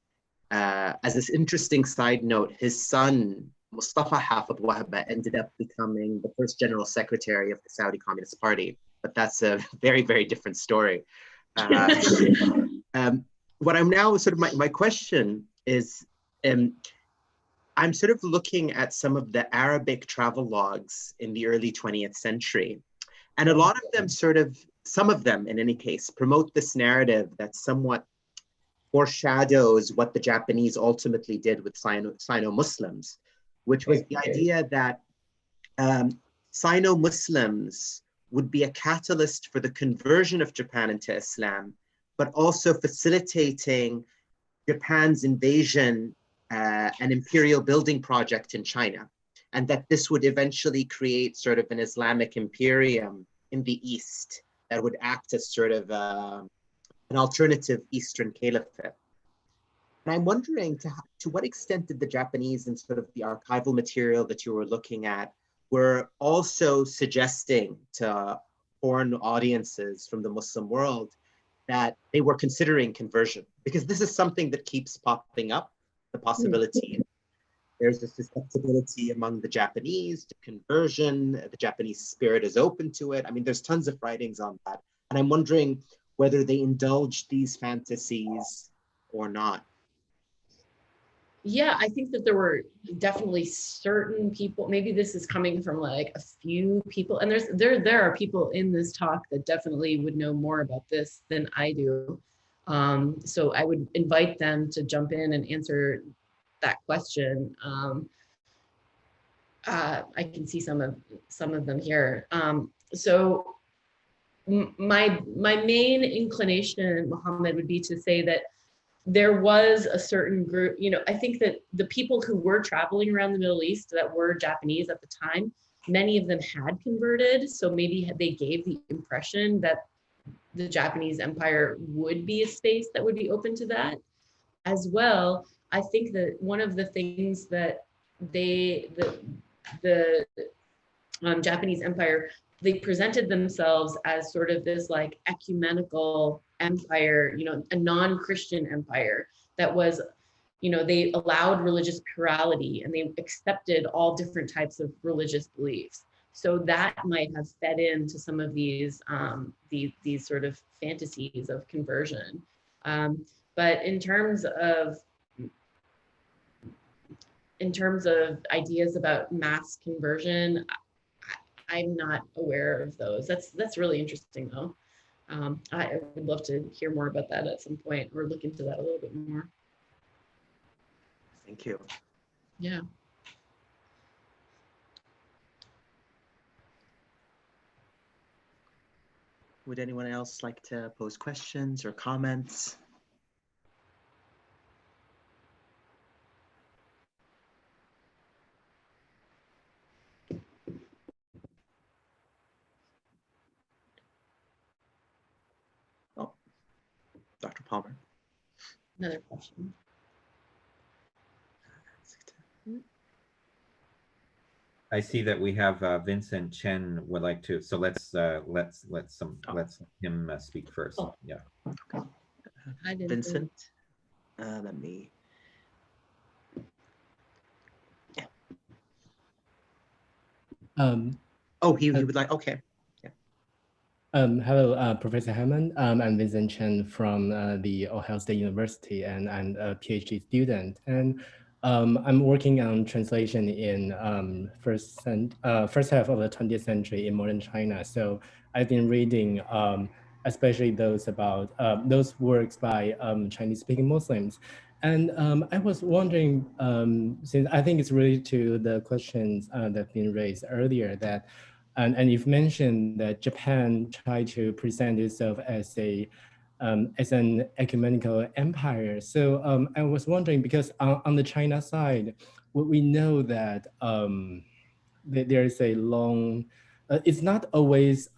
as this interesting side note, his son, Mustafa Hafid Wahba, ended up becoming the first general secretary of the Saudi Communist Party. But that's a very, very different story. What I'm now sort of my question is, I'm sort of looking at some of the Arabic travel logs in the early 20th century. And a lot of them some of them in any case, promote this narrative that somewhat foreshadows what the Japanese ultimately did with Sino-Muslims, which was the idea that Sino-Muslims would be a catalyst for the conversion of Japan into Islam, but also facilitating Japan's invasion, an imperial building project in China, and that this would eventually create sort of an Islamic imperium in the East that would act as sort of an alternative Eastern caliphate. And I'm wondering to what extent did the Japanese and sort of the archival material that you were looking at were also suggesting to foreign audiences from the Muslim world that they were considering conversion? Because this is something that keeps popping up, the possibility. There's a susceptibility among the Japanese to conversion. The Japanese spirit is open to it. I mean, there's tons of writings on that. And I'm wondering whether they indulged these fantasies or not. Yeah, I think that there were definitely certain people, maybe this is coming from like a few people, and there are people in this talk that definitely would know more about this than I do. So I would invite them to jump in and answer that question. I can see some of them here. So my main inclination, Mohammed, would be to say that there was a certain group, I think that the people who were traveling around the Middle East that were Japanese at the time, many of them had converted. So maybe they gave the impression that the Japanese empire would be a space that would be open to that. As well, I think that one of the things that the Japanese empire, they presented themselves as sort of this like ecumenical empire, a non-Christian empire that was, they allowed religious plurality and they accepted all different types of religious beliefs. So that might have fed into some of these sort of fantasies of conversion. But in terms of ideas about mass conversion, I'm not aware of those. That's really interesting though. I would love to hear more about that at some point, or look into that a little bit more. Thank you. Yeah. Would anyone else like to pose questions or comments? Oh, Dr. Palmer. Another question. I see that we have Vincent Chen would like to, so let's let him speak first. Oh. Yeah. Okay. Hi, Vincent. Let me. Yeah. Oh, he would like. Okay. Hello, Professor Hammond. I'm Vincent Chen from the Ohio State University, and I'm a PhD student. And I'm working on translation in first half of the 20th century in modern China. So I've been reading, especially those about those works by Chinese-speaking Muslims. And I was wondering, since I think it's related to the questions that have been raised earlier, that and you've mentioned that Japan tried to present itself as an ecumenical empire. So I was wondering, because on the China side, we know that there is a long, it's not always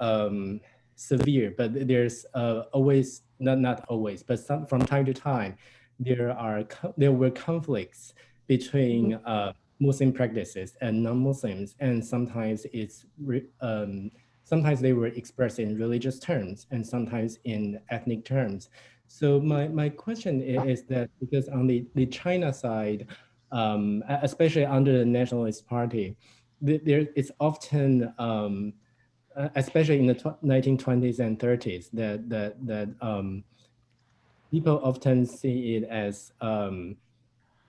severe, but there's always, not always, but from time to time, there were conflicts between Muslim practices and non-Muslims, and sometimes sometimes they were expressed in religious terms and sometimes in ethnic terms. So my question is that because on the China side, especially under the Nationalist Party, there it's often, especially in the 1920s and 30s, that people often see it as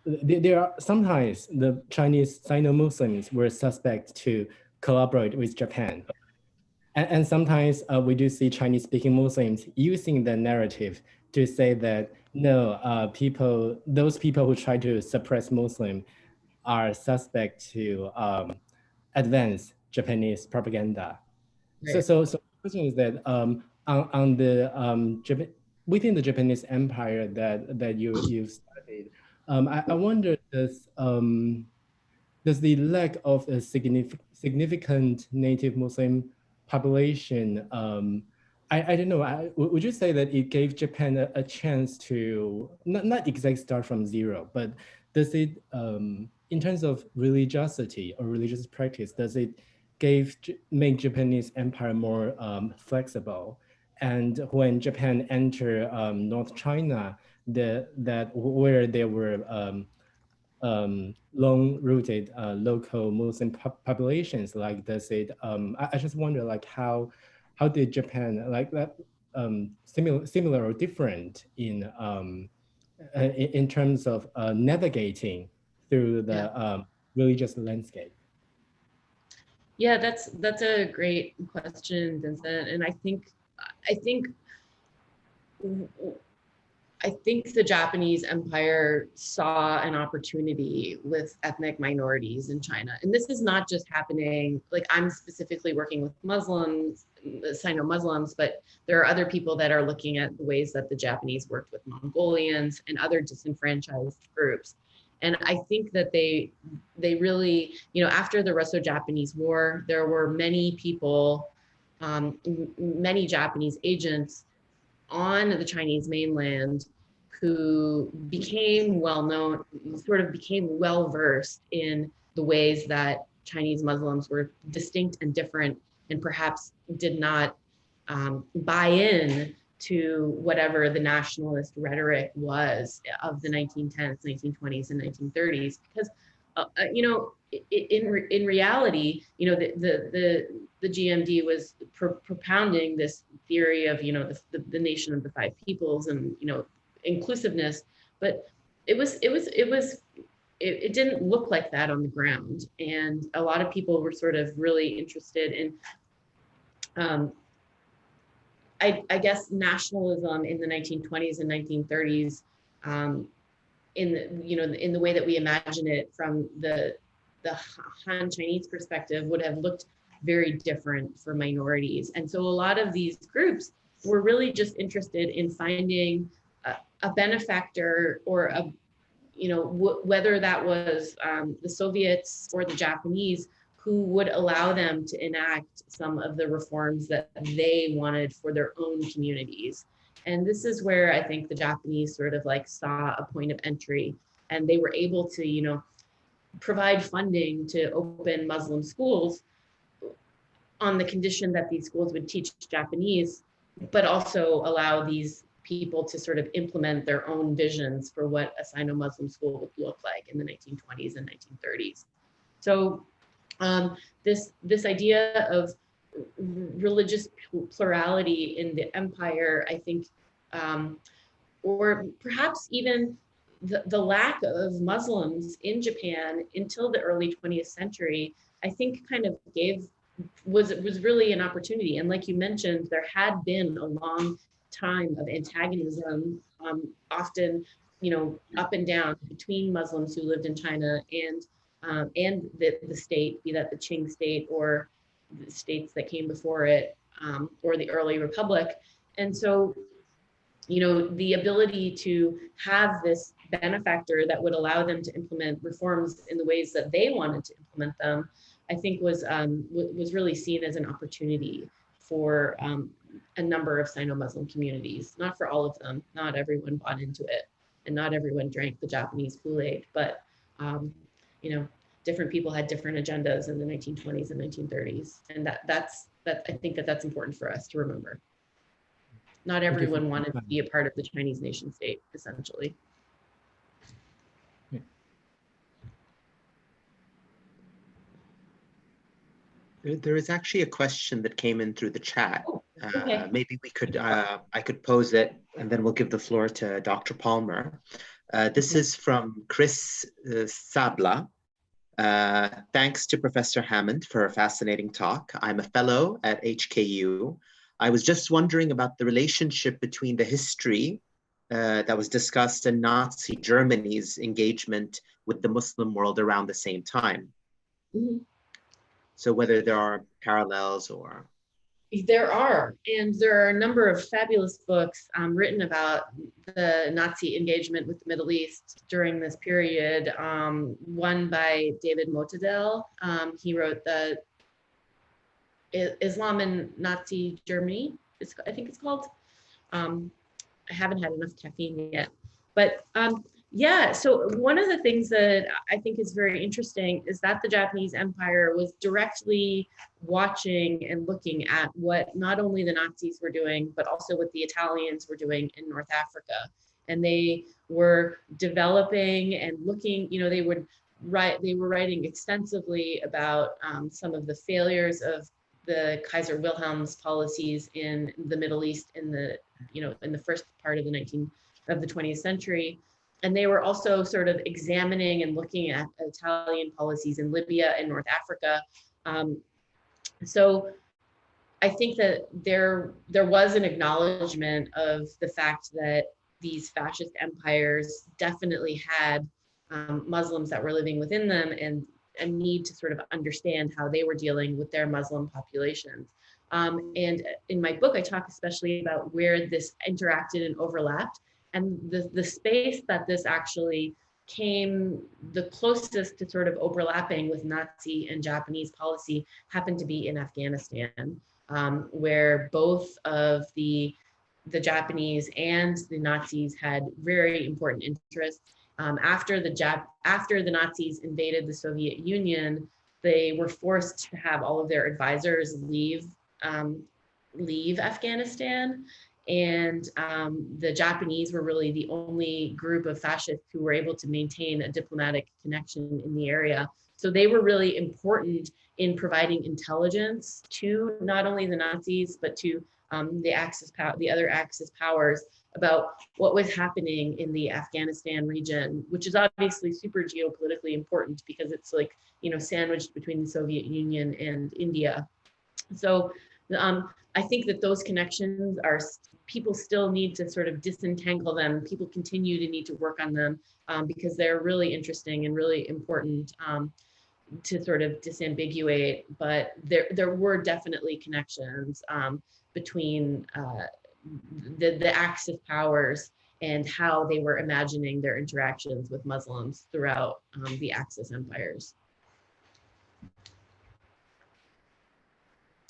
there are sometimes the Chinese Sino-Muslims were suspect to collaborate with Japan. And sometimes we do see Chinese-speaking Muslims using the narrative to say that, no, those people who try to suppress Muslim are suspect to advance Japanese propaganda. Right. So the question is that on the within the Japanese Empire that you've studied, I wonder, does the lack of a significant native Muslim population, I don't know, would you say that it gave Japan a chance to not exactly start from zero, but does it, in terms of religiosity or religious practice, does it make Japanese empire more flexible? And when Japan entered North China, where there were long-rooted local Muslim populations, like does it, I just wonder, like how did Japan, like that, similar or different in terms of navigating through the religious landscape? Yeah, that's a great question, Vincent. And I think the Japanese Empire saw an opportunity with ethnic minorities in China. And this is not just happening, like I'm specifically working with Muslims, Sino-Muslims, but there are other people that are looking at the ways that the Japanese worked with Mongolians and other disenfranchised groups. And I think that they really, after the Russo-Japanese War, there were many people, many Japanese agents on the Chinese mainland who became well-known, sort of became well-versed in the ways that Chinese Muslims were distinct and different, and perhaps did not buy in to whatever the nationalist rhetoric was of the 1910s, 1920s, and 1930s. Because, in reality, the GMD was propounding this theory of, the nation of the five peoples and, inclusiveness, but it didn't look like that on the ground. And a lot of people were sort of really interested in, I guess, nationalism in the 1920s and 1930s, in the way that we imagine it from the Han Chinese perspective would have looked very different for minorities. And so a lot of these groups were really just interested in finding a benefactor, or whether that was the Soviets or the Japanese, who would allow them to enact some of the reforms that they wanted for their own communities. And this is where I think the Japanese sort of like saw a point of entry, and they were able to, provide funding to open Muslim schools on the condition that these schools would teach Japanese, but also allow these people to sort of implement their own visions for what a Sino-Muslim school would look like in the 1920s and 1930s. So this idea of religious plurality in the empire, I think, or perhaps even the lack of Muslims in Japan until the early 20th century, I think kind of was really an opportunity. And like you mentioned, there had been a long time of antagonism, often, up and down between Muslims who lived in China and the state, be that the Qing state or the states that came before it, or the early republic. And so, the ability to have this benefactor that would allow them to implement reforms in the ways that they wanted to implement them, I think was really seen as an opportunity for a number of Sino-Muslim communities. Not for all of them, not everyone bought into it, and not everyone drank the Japanese Kool-Aid, but different people had different agendas in the 1920s and 1930s, and that's I think that's important for us to remember. Not everyone wanted to be a part of the Chinese nation state, essentially. There is actually a question that came in through the chat. Okay. Maybe we could, I could pose it, and then we'll give the floor to Dr. Palmer. This is from Chris Sabla. Thanks to Professor Hammond for a fascinating talk. I'm a fellow at HKU. I was just wondering about the relationship between the history that was discussed in Nazi Germany's engagement with the Muslim world around the same time. Mm-hmm. So whether there are parallels or... There are, and there are a number of fabulous books written about the Nazi engagement with the Middle East during this period. One by David Motadel. He wrote the Islam in Nazi Germany, I think it's called. I haven't had enough caffeine yet, but yeah, so one of the things that I think is very interesting is that the Japanese Empire was directly watching and looking at what not only the Nazis were doing, but also what the Italians were doing in North Africa. And they were developing and looking, you know, they were writing extensively about some of the failures of the Kaiser Wilhelm's policies in the Middle East in the, you know, in the first part of the 20th century. And they were also sort of examining and looking at Italian policies in Libya and North Africa. So I think that there was an acknowledgement of the fact that these fascist empires definitely had Muslims that were living within them, and a need to sort of understand how they were dealing with their Muslim populations. And in my book, I talk especially about where this interacted and overlapped. And the space that this actually came the closest to sort of overlapping with Nazi and Japanese policy happened to be in Afghanistan, where both of the Japanese and the Nazis had very important interests. After the Nazis invaded the Soviet Union, they were forced to have all of their advisors leave Afghanistan. And the Japanese were really the only group of fascists who were able to maintain a diplomatic connection in the area. So they were really important in providing intelligence to not only the Nazis, but to the other Axis powers about what was happening in the Afghanistan region, which is obviously super geopolitically important because it's like, you know, sandwiched between the Soviet Union and India. So I think that those connections are, people still need to sort of disentangle them. People continue to need to work on them because they're really interesting and really important to sort of disambiguate, but there were definitely connections between the Axis powers and how they were imagining their interactions with Muslims throughout the Axis empires.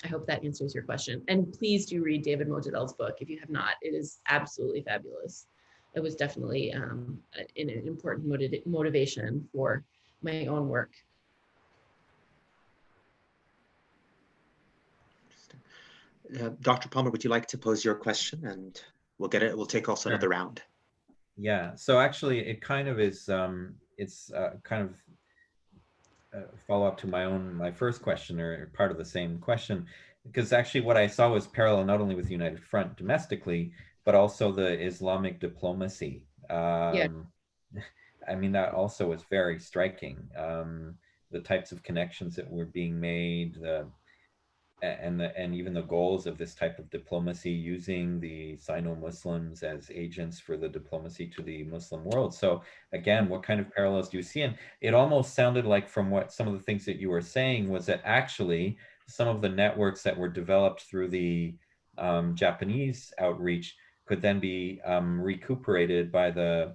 I hope that answers your question. And please do read David Motadel's book if you have not. It is absolutely fabulous. It was definitely an important motivation for my own work. Dr. Palmer, would you like to pose your question, and we'll get it. We'll take also another round. Yeah. So actually, it kind of is. It's kind of follow up to my first question, or part of the same question, because actually what I saw was parallel not only with the United Front domestically, but also the Islamic diplomacy. Yeah. I mean, that also was very striking. The types of connections that were being made, and even the goals of this type of diplomacy, using the Sino-Muslims as agents for the diplomacy to the Muslim world. So again, what kind of parallels do you see? And it almost sounded like, from what some of the things that you were saying, was that actually some of the networks that were developed through the Japanese outreach could then be recuperated by the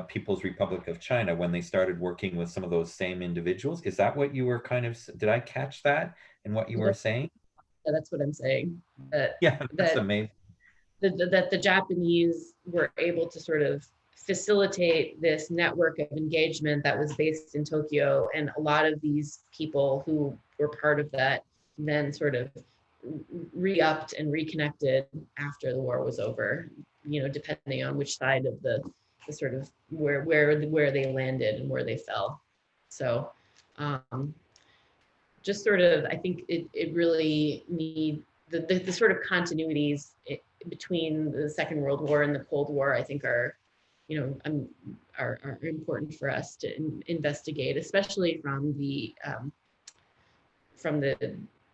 People's Republic of China when they started working with some of those same individuals. Is that what you were kind of, did I catch that in what you were saying? Yeah, that's what I'm saying. That's amazing. That the Japanese were able to sort of facilitate this network of engagement that was based in Tokyo, and a lot of these people who were part of that then sort of re-upped and reconnected after the war was over, you know, depending on which side of the sort of where they landed and where they fell. So just sort of, I think it really need the sort of continuities between the Second World War and the Cold War, I think are, you know, are important for us to investigate, especially from the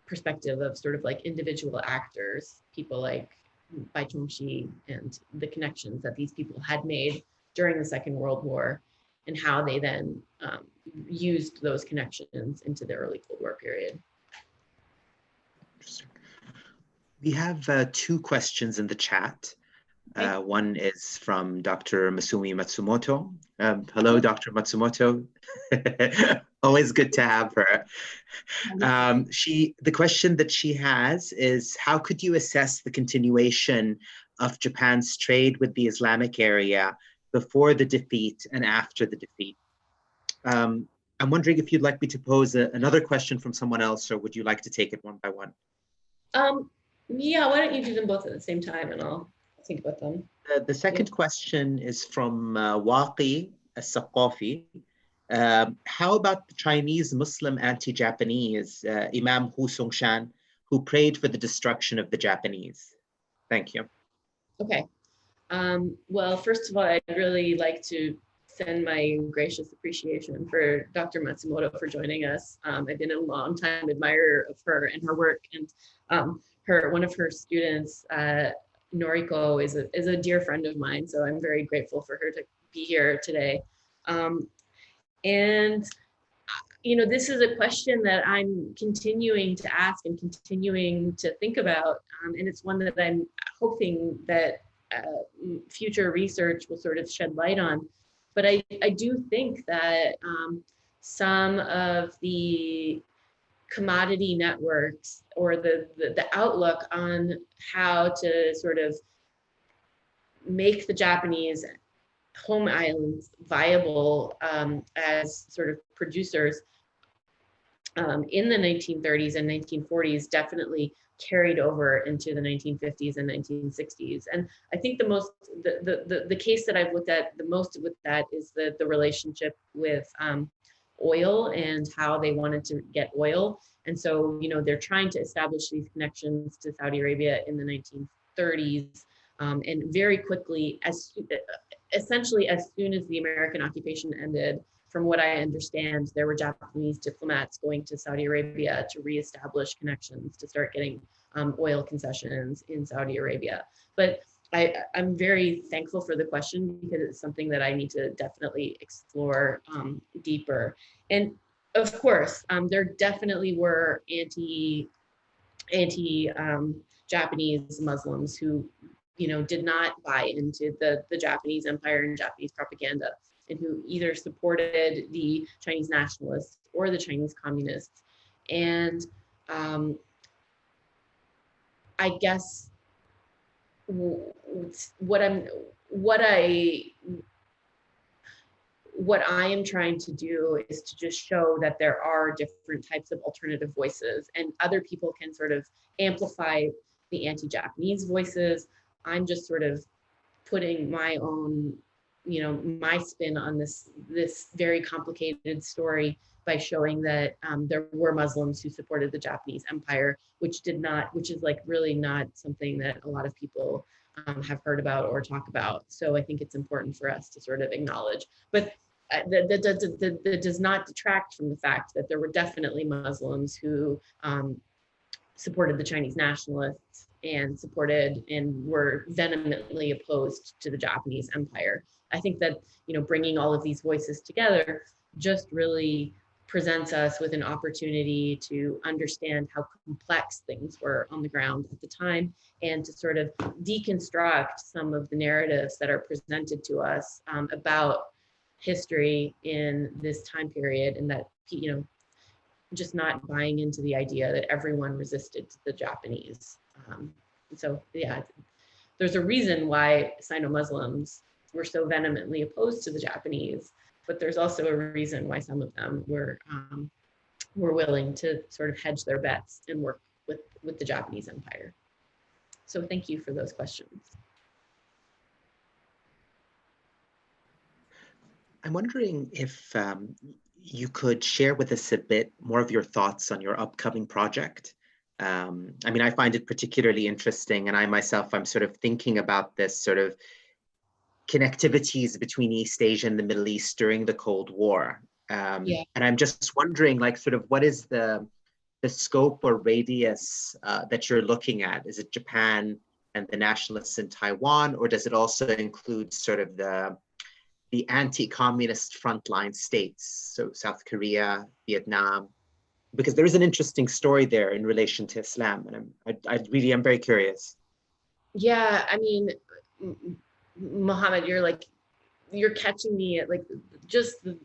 perspective of sort of like individual actors, people like Bai Chongxi, and the connections that these people had made during the Second World War, and how they then used those connections into the early Cold War period. Interesting. We have 2 questions in the chat. One is from Dr. Masumi Matsumoto. Hello, Dr. Matsumoto. Always good to have her. The question that she has is, how could you assess the continuation of Japan's trade with the Islamic area before the defeat and after the defeat? I'm wondering if you'd like me to pose another question from someone else, or would you like to take it one by one? Yeah, why don't you do them both at the same time, and I'll think about them. The second question is from Waqi As-Saqafi. How about the Chinese Muslim anti-Japanese Imam Hu Songshan, who prayed for the destruction of the Japanese? Thank you. Okay. Well, first of all, I'd really like to send my gracious appreciation for Dr. Matsumoto for joining us. I've been a long time admirer of her and her work, and one of her students, Noriko, is a dear friend of mine, so I'm very grateful for her to be here today. And you know, this is a question that I'm continuing to ask and continuing to think about, and it's one that I'm hoping that future research will sort of shed light on. But I do think that some of the commodity networks, or the outlook on how to sort of make the Japanese home islands viable as sort of producers in the 1930s and 1940s definitely carried over into the 1950s and 1960s. And I think the case that I've looked at the most with that is the relationship with oil and how they wanted to get oil. And so, you know, they're trying to establish these connections to Saudi Arabia in the 1930s. And very quickly, essentially as soon as the American occupation ended, from what I understand, there were Japanese diplomats going to Saudi Arabia to reestablish connections, to start getting oil concessions in Saudi Arabia. But I'm very thankful for the question, because it's something that I need to definitely explore deeper. And of course, there definitely were anti-Japanese Muslims who, you know, did not buy into the Japanese empire and Japanese propaganda, and who either supported the Chinese nationalists or the Chinese communists. And I guess what I am trying to do is to just show that there are different types of alternative voices, and other people can sort of amplify the anti-Japanese voices. I'm just sort of putting my own, you know, my spin on this very complicated story by showing that there were Muslims who supported the Japanese empire, which is like really not something that a lot of people have heard about or talk about. So I think it's important for us to sort of acknowledge. But that does not detract from the fact that there were definitely Muslims who supported the Chinese nationalists and supported and were vehemently opposed to the Japanese empire. I think that, you know, bringing all of these voices together just really presents us with an opportunity to understand how complex things were on the ground at the time, and to sort of deconstruct some of the narratives that are presented to us about history in this time period, and that, you know, just not buying into the idea that everyone resisted the Japanese. So yeah, there's a reason why Sino-Muslims were so vehemently opposed to the Japanese, but there's also a reason why some of them were willing to sort of hedge their bets and work with the Japanese Empire. So thank you for those questions. I'm wondering if you could share with us a bit more of your thoughts on your upcoming project. I mean, I find it particularly interesting, and I myself, I'm sort of thinking about this sort of connectivities between East Asia and the Middle East during the Cold War. And I'm just wondering, like, sort of what is the scope or radius that you're looking at? Is it Japan and the nationalists in Taiwan, or does it also include sort of the anti-communist frontline states, so South Korea, Vietnam? Because there is an interesting story there in relation to Islam, and I really am very curious. Yeah, I mean, Mohammed, you're catching me at like just the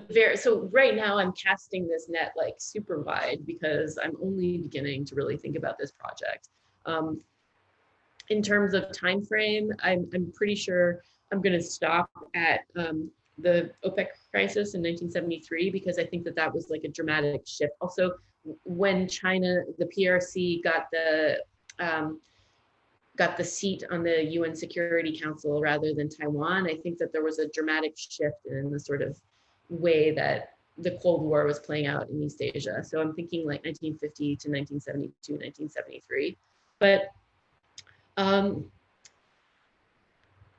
very, so right now I'm casting this net like super wide because I'm only beginning to really think about this project. In terms of time frame, I'm pretty sure I'm going to stop at the Opec crisis in 1973, because I think that was like a dramatic shift. Also, when China, the PRC got the seat on the UN Security Council rather than Taiwan, I think that there was a dramatic shift in the sort of way that the Cold War was playing out in East Asia. So I'm thinking like 1950 to 1972, 1973. But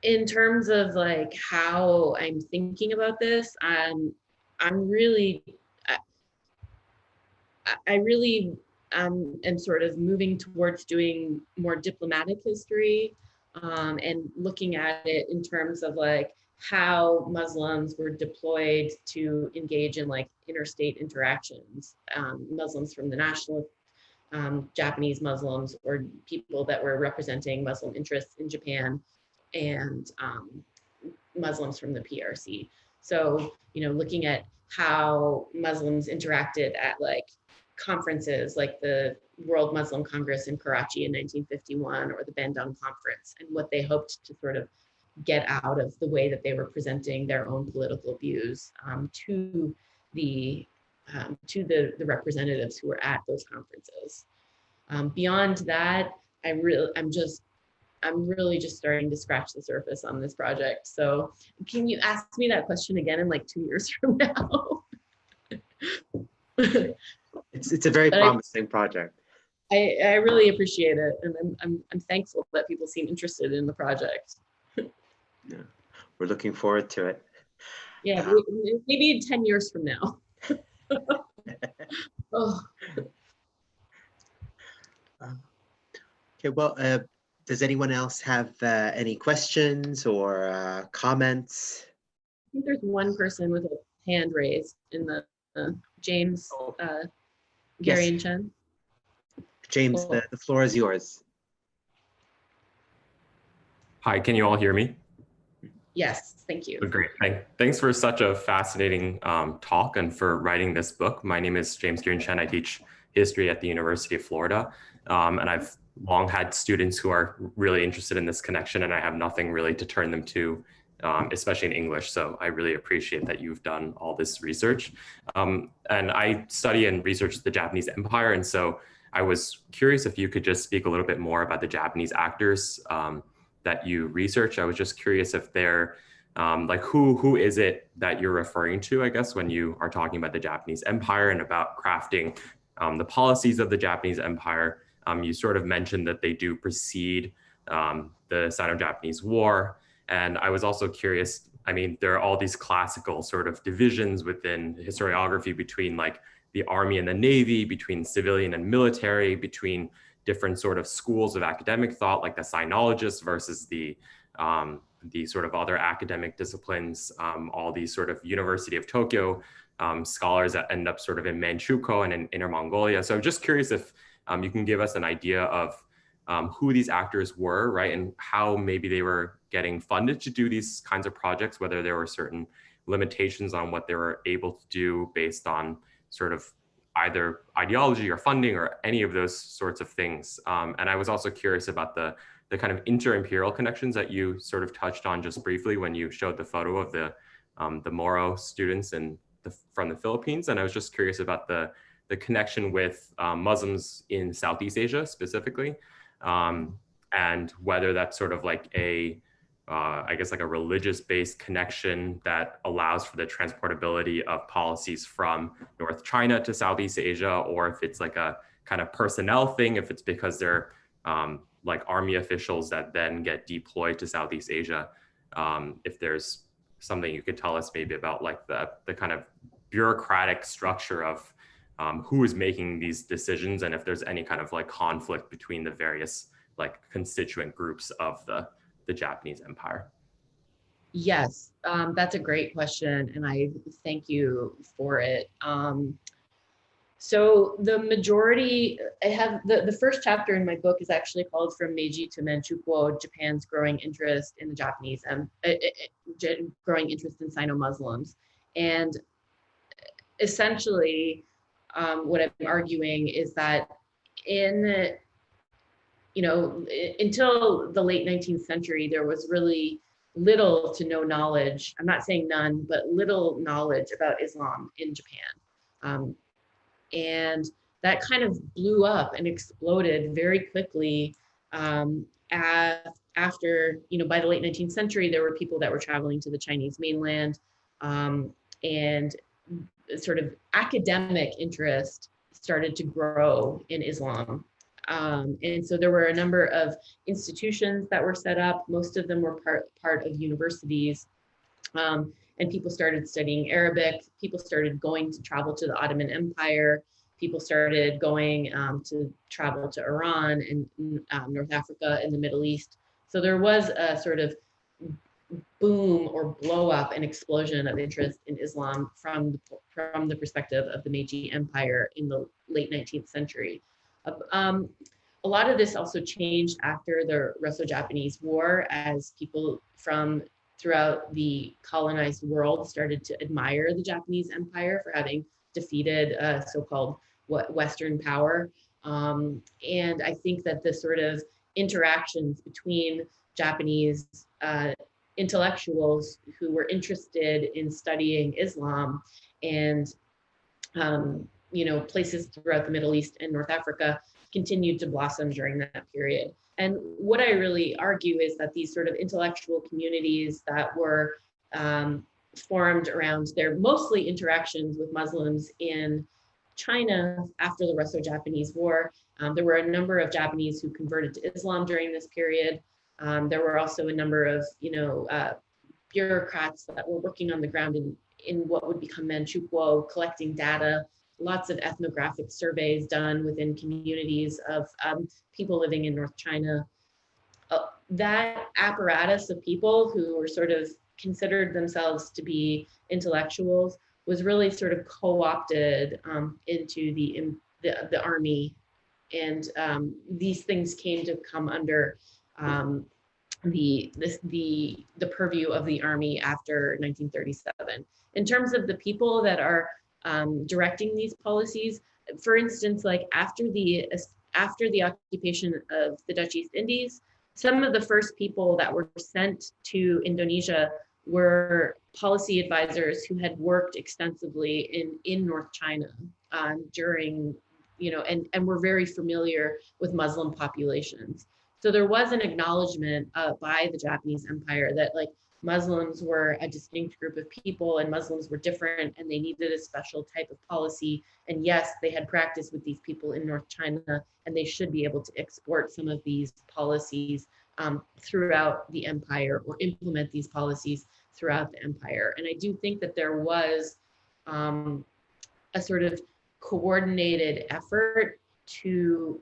in terms of like how I'm thinking about this, I really am sort of moving towards doing more diplomatic history, and looking at it in terms of like how Muslims were deployed to engage in like interstate interactions, Muslims from the nationalist Japanese Muslims, or people that were representing Muslim interests in Japan, and Muslims from the PRC. So, you know, looking at how Muslims interacted at like conferences like the World Muslim Congress in Karachi in 1951, or the Bandung Conference, and what they hoped to sort of get out of the way that they were presenting their own political views to the representatives who were at those conferences. Beyond that, I'm really just starting to scratch the surface on this project. So can you ask me that question again in like 2 years from now? It's a very promising project. I really appreciate it, and I'm thankful that people seem interested in the project. Yeah, we're looking forward to it. Yeah, maybe 10 years from now. Oh. Okay, well, does anyone else have any questions or comments? I think there's one person with a hand raised in the James Gary and Chen. James, Cool. the floor is yours. Hi, can you all hear me? Yes, thank you. Great. Thanks for such a fascinating talk and for writing this book. My name is James Gary Chen. I teach history at the University of Florida, and I've long had students who are really interested in this connection, and I have nothing really to turn them to, especially in English. So I really appreciate that you've done all this research. And I study and research the Japanese Empire, and so I was curious if you could just speak a little bit more about the Japanese actors that you research. I was just curious if they're like who is it that you're referring to, I guess, when you are talking about the Japanese Empire and about crafting the policies of the Japanese Empire. You sort of mentioned that they do precede the Sino-Japanese War. And I was also curious, I mean, there are all these classical sort of divisions within historiography between like the army and the navy, between civilian and military, between different sort of schools of academic thought, like the sinologists versus the sort of other academic disciplines, all these sort of University of Tokyo scholars that end up sort of in Manchukuo and in Inner Mongolia. So I'm just curious if you can give us an idea of who these actors were, right? And how maybe they were getting funded to do these kinds of projects, whether there were certain limitations on what they were able to do based on sort of either ideology or funding or any of those sorts of things. And I was also curious about the kind of inter-imperial connections that you sort of touched on just briefly when you showed the photo of the Moro students from the Philippines. And I was just curious about the the connection with Muslims in Southeast Asia specifically, and whether that's sort of like I guess like a religious-based connection that allows for the transportability of policies from North China to Southeast Asia, or if it's like a kind of personnel thing, if it's because they're like army officials that then get deployed to Southeast Asia. If there's something you could tell us maybe about like the kind of bureaucratic structure of who is making these decisions, and if there's any kind of like conflict between the various like constituent groups of the Japanese Empire. Yes, that's a great question, and I thank you for it. So the majority, I have the first chapter in my book is actually called From Meiji to Manchukuo, Japan's growing interest in the Japanese and growing interest in Sino-Muslims. And essentially what I'm arguing is that until the late 19th century, there was really little to no knowledge. I'm not saying none, but little knowledge about Islam in Japan. And that kind of blew up and exploded very quickly after, by the late 19th century, there were people that were traveling to the Chinese mainland, and sort of academic interest started to grow in Islam. And so there were a number of institutions that were set up. Most of them were part of universities. And people started studying Arabic. People started going to travel to the Ottoman Empire. People started going to travel to Iran and North Africa and the Middle East. So there was a sort of boom or blow up and explosion of interest in Islam from the perspective of the Meiji Empire in the late 19th century. A lot of this also changed after the Russo-Japanese War, as people from throughout the colonized world started to admire the Japanese Empire for having defeated so-called Western power. And I think that the sort of interactions between Japanese intellectuals who were interested in studying Islam and places throughout the Middle East and North Africa continued to blossom during that period. And what I really argue is that these sort of intellectual communities that were formed around their mostly interactions with Muslims in China after the Russo-Japanese War, there were a number of Japanese who converted to Islam during this period. There were also a number of, bureaucrats that were working on the ground in what would become Manchukuo, collecting data, lots of ethnographic surveys done within communities of people living in North China. That apparatus of people who were sort of considered themselves to be intellectuals was really sort of co-opted into the army, and these things came to come under the purview of the army after 1937. In terms of the people that are directing these policies, for instance, like after the occupation of the Dutch East Indies, some of the first people that were sent to Indonesia were policy advisors who had worked extensively in North China during, and were very familiar with Muslim populations. So there was an acknowledgement by the Japanese Empire that like Muslims were a distinct group of people and Muslims were different and they needed a special type of policy. And yes, they had practiced with these people in North China and they should be able to export some of these policies throughout the empire or implement these policies throughout the empire. And I do think that there was a sort of coordinated effort to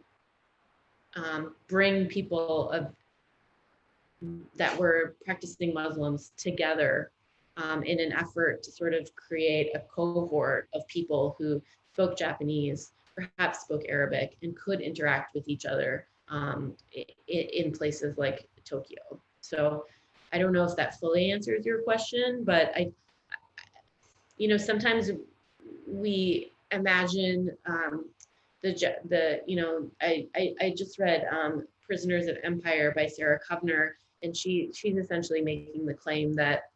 bring people that were practicing Muslims together in an effort to sort of create a cohort of people who spoke Japanese, perhaps spoke Arabic, and could interact with each other in places like Tokyo. So I don't know if that fully answers your question, but sometimes we imagine I just read Prisoners of Empire by Sarah Kovner, and she's essentially making the claim that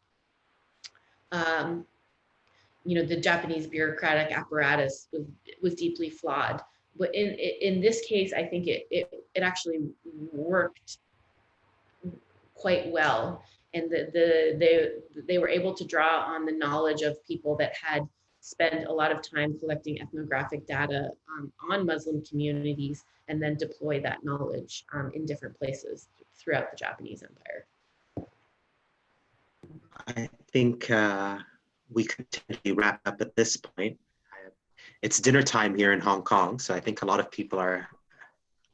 the Japanese bureaucratic apparatus was deeply flawed. But in this case, I think it actually worked quite well, and they were able to draw on the knowledge of people that had spent a lot of time collecting ethnographic data on Muslim communities, and then deploy that knowledge in different places throughout the Japanese Empire. I think we could wrap up at this point. It's dinner time here in Hong Kong, so I think a lot of people are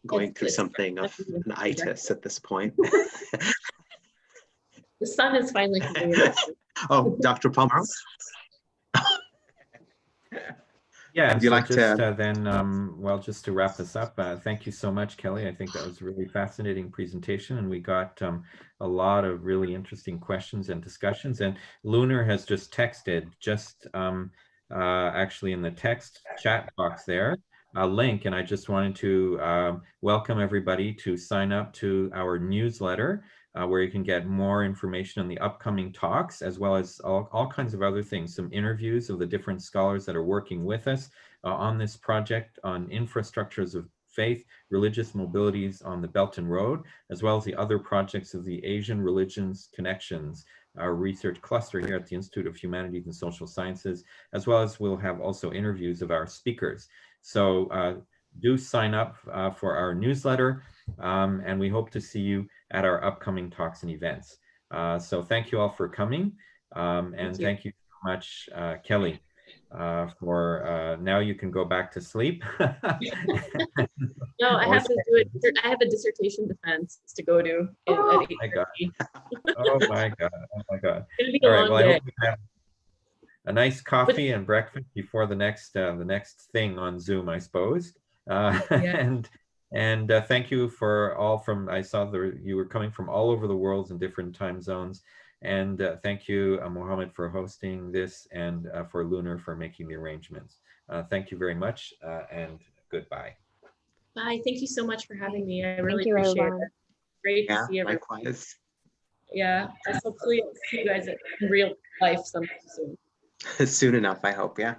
going through something of an itis at this point. The sun is finally coming in. Oh, Dr. Palmer? Yeah, would you like just, to then, well, just to wrap this up, thank you so much, Kelly. I think that was a really fascinating presentation, and we got a lot of really interesting questions and discussions. And Lunar has just texted, actually in the text chat box there, a link, and I just wanted to welcome everybody to sign up to our newsletter, where you can get more information on the upcoming talks, as well as all kinds of other things, some interviews of the different scholars that are working with us on this project on infrastructures of faith, religious mobilities on the Belt and Road, as well as the other projects of the Asian Religions Connections, our research cluster here at the Institute of Humanities and Social Sciences, as well as we'll have also interviews of our speakers. So do sign up for our newsletter, and we hope to see you at our upcoming talks and events. So thank you all for coming, and thank you so much, Kelly, for now you can go back to sleep. No, I have to do it. I have a dissertation defense to go to. Oh my God. Oh my God. Oh my God. All right. Well, I hope you have a nice coffee and breakfast before the next thing on Zoom, I suppose. Yeah. And thank you for all from, I saw you were coming from all over the world in different time zones. And thank you, Mohammed, for hosting this, and for Lunar for making the arrangements. Thank you very much, and goodbye. Bye. Thank you so much for having me. I really appreciate it. Great to see everyone. Likewise. Yeah, just hopefully see you guys in real life sometime soon. Soon enough, I hope. Yeah.